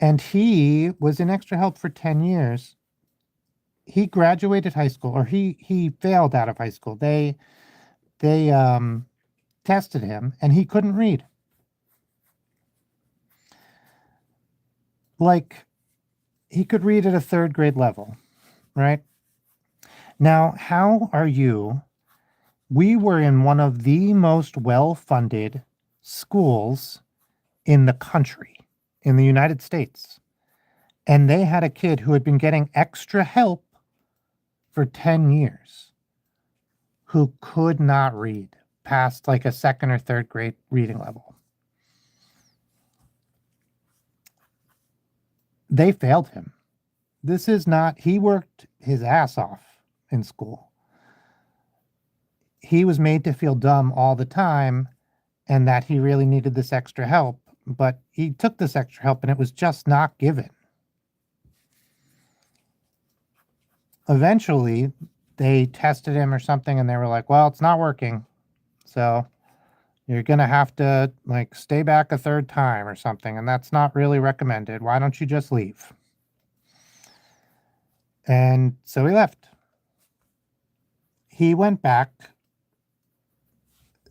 And he was in extra help for 10 years. He graduated high school, or he failed out of high school. They tested him and he couldn't read. Like, he could read at a third grade level, right? Now, how are you? We were in one of the most well-funded schools in the country, in the United States. And they had a kid who had been getting extra help for 10 years who could not read past like a second or third grade reading level. They failed him. This is not, he worked his ass off in school. He was made to feel dumb all the time and that he really needed this extra help, but he took this extra help and it was just not given. Eventually, they tested him or something and they were like, well, it's not working. So you're going to have to like stay back a third time or something. And that's not really recommended. Why don't you just leave? And so he left. He went back.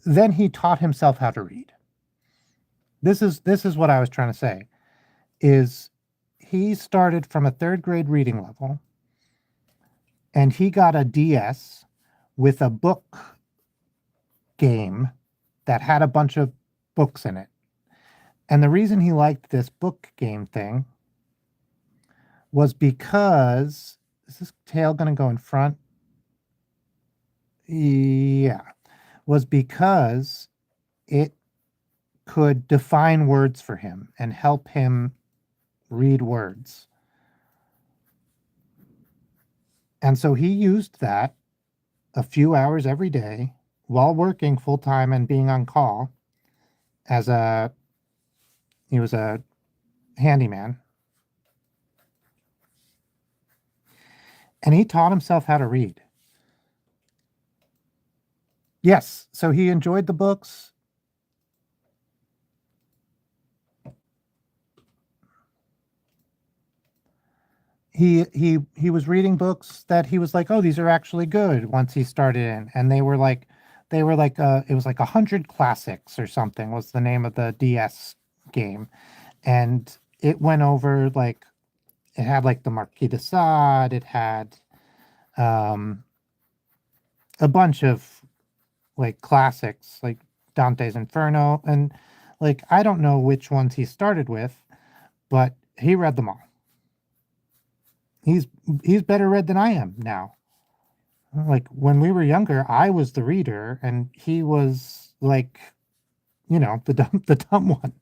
Then he taught himself how to read. This is what I was trying to say, is he started from a third grade reading level and he got a DS with a book game that had a bunch of books in it. And the reason he liked this book game thing was because, is this tail going to go in front? Yeah. Was because it could define words for him and help him read words. And so he used that a few hours every day while working full time and being on call he was a handyman. And he taught himself how to read. Yes, so he enjoyed the books. He was reading books that he was like, oh, these are actually good once he started in. And they were like it was like 100 Classics or something was the name of the DS game. And it went over like, it had like the Marquis de Sade, it had a bunch of like classics like Dante's Inferno. And like, I don't know which ones he started with, but he read them all. He's better read than I am now. Like when we were younger, I was the reader and he was like, the dumb one.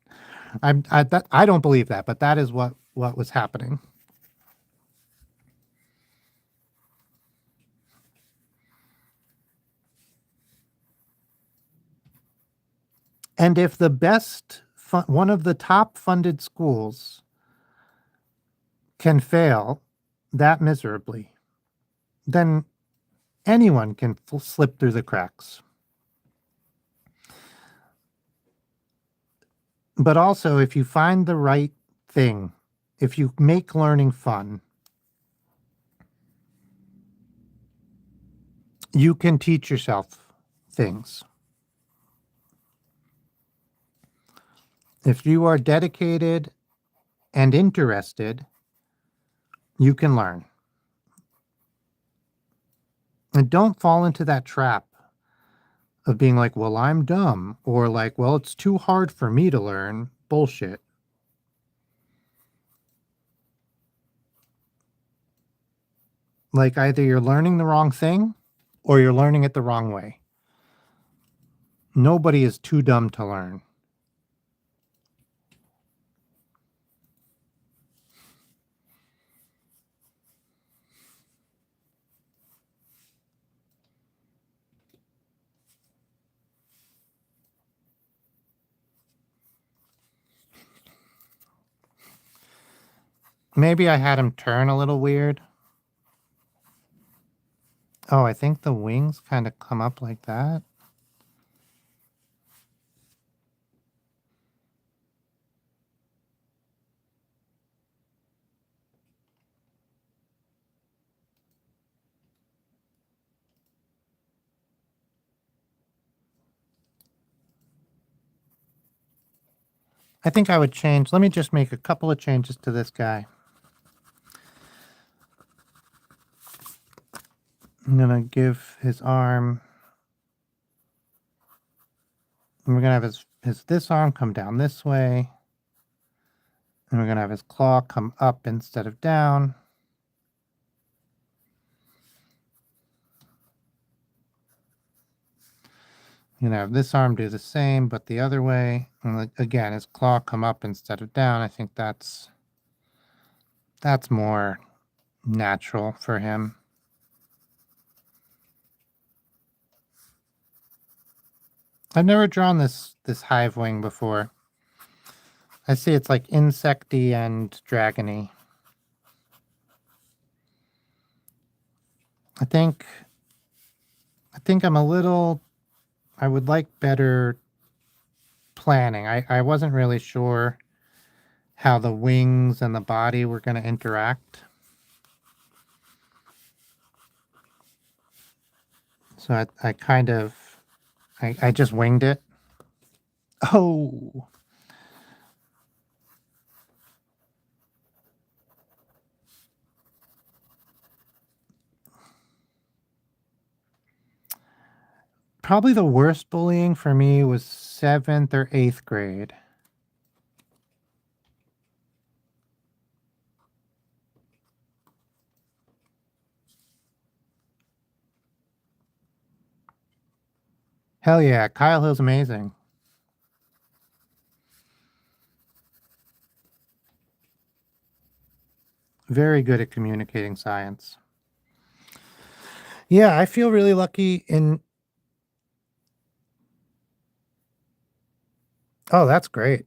I don't believe that, but that is what was happening. And if the best one of the top funded schools can fail that miserably, then anyone can slip through the cracks. But also, if you find the right thing, if you make learning fun, you can teach yourself things. If you are dedicated and interested, you can learn. And don't fall into that trap of being like, well, I'm dumb, or like, well, it's too hard for me to learn. Bullshit. Like either you're learning the wrong thing or you're learning it the wrong way. Nobody is too dumb to learn. Maybe I had him turn a little weird. Oh, I think the wings kind of come up like that. I think I would change. Let me just make a couple of changes to this guy. I'm going to give his arm. And we're going to have this arm come down this way. And we're going to have his claw come up instead of down. You know, have this arm do the same, but the other way. And again, his claw come up instead of down. I think that's more natural for him. I've never drawn this hive wing before. I see it's like insecty and dragony. I think I'm a little. I would like better planning. I wasn't really sure how the wings and the body were going to interact. So I kind of, I just winged it. Oh. Probably the worst bullying for me was 7th or 8th grade. Hell yeah, Kyle Hill's amazing. Very good at communicating science. Yeah, I feel really lucky in... Oh, that's great.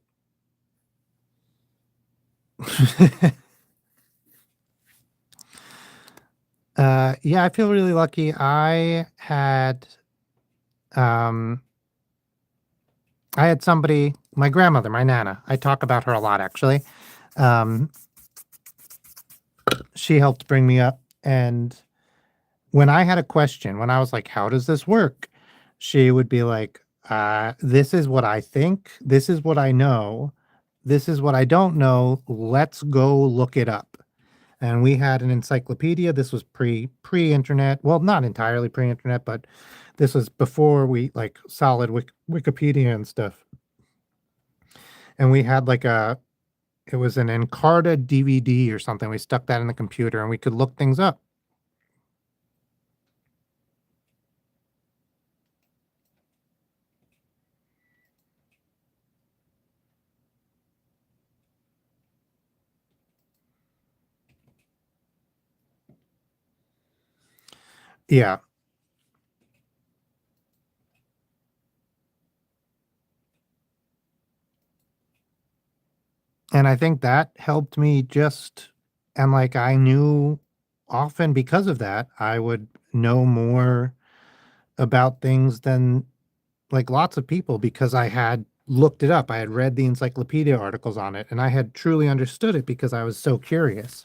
Yeah, I feel really lucky. I had somebody, my grandmother, my Nana. I talk about her a lot, actually. She helped bring me up, and when I had a question, when I was like, how does this work? She would be like, this is what I think. This is what I know. This is what I don't know. Let's go look it up. And we had an encyclopedia. This was pre-internet. Well, not entirely pre-internet, but this was before we like solid Wikipedia and stuff. And we had like it was an Encarta DVD or something. We stuck that in the computer and we could look things up. Yeah. And I think that helped me and like I knew often because of that, I would know more about things than like lots of people because I had looked it up. I had read the encyclopedia articles on it and I had truly understood it because I was so curious.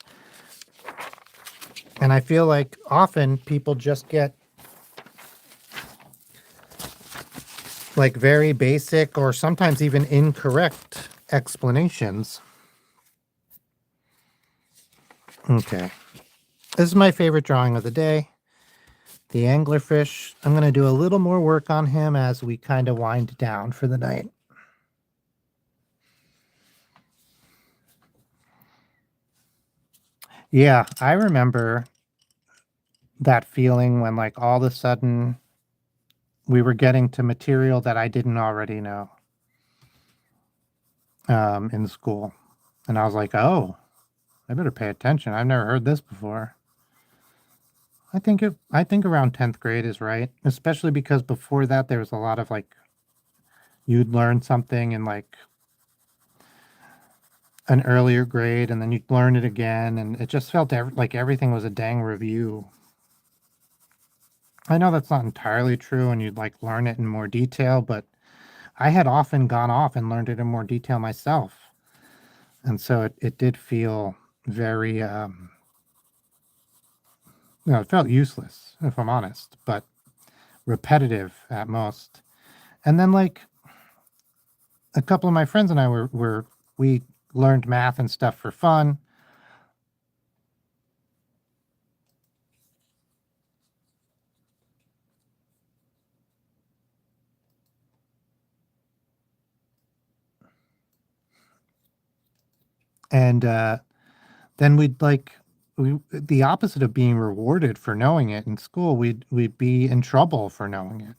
And I feel like often people just get like very basic or sometimes even incorrect explanations. Okay. This is my favorite drawing of the day. The anglerfish. I'm going to do a little more work on him as we kind of wind down for the night. Yeah, I remember that feeling when like all of a sudden we were getting to material that I didn't already know in school. And I was like, oh, I better pay attention. I've never heard this before. I think around 10th grade is right, especially because before that there was a lot of like you'd learn something in like an earlier grade and then you'd learn it again and it just felt like everything was a dang review. I know that's not entirely true and you'd like learn it in more detail, but I had often gone off and learned it in more detail myself. And so it did feel very, it felt useless, if I'm honest, but repetitive at most. And then, like, a couple of my friends and I we learned math and stuff for fun. And then the opposite of being rewarded for knowing it in school, we'd be in trouble for knowing it.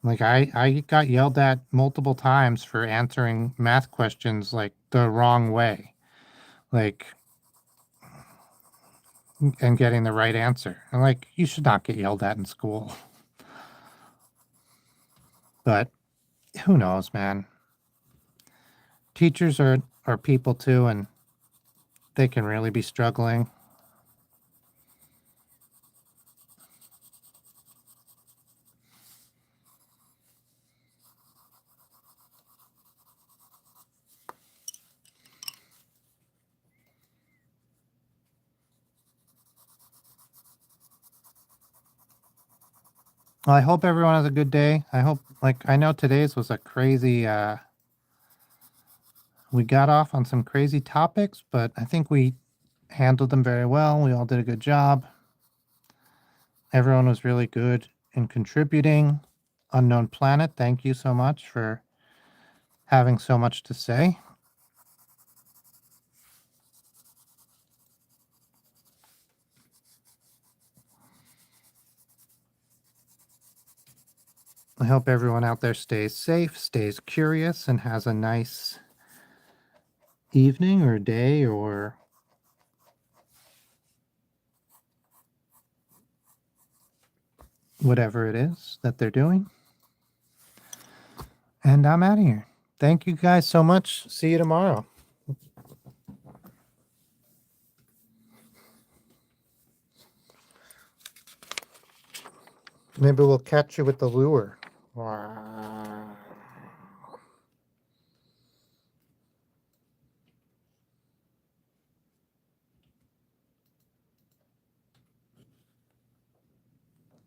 Like I got yelled at multiple times for answering math questions like the wrong way, like and getting the right answer. And like you should not get yelled at in school. But who knows, man? Teachers are people too, and they can really be struggling. Well, I hope everyone has a good day. I hope, like, I know today's was a crazy, we got off on some crazy topics, but I think we handled them very well. We all did a good job. Everyone was really good in contributing. Unknown Planet, thank you so much for having so much to say. I hope everyone out there stays safe, stays curious, and has a nice evening or day or whatever it is that they're doing. And I'm out of here. Thank you guys so much. See you tomorrow. Maybe we'll catch you with the lure. Wow.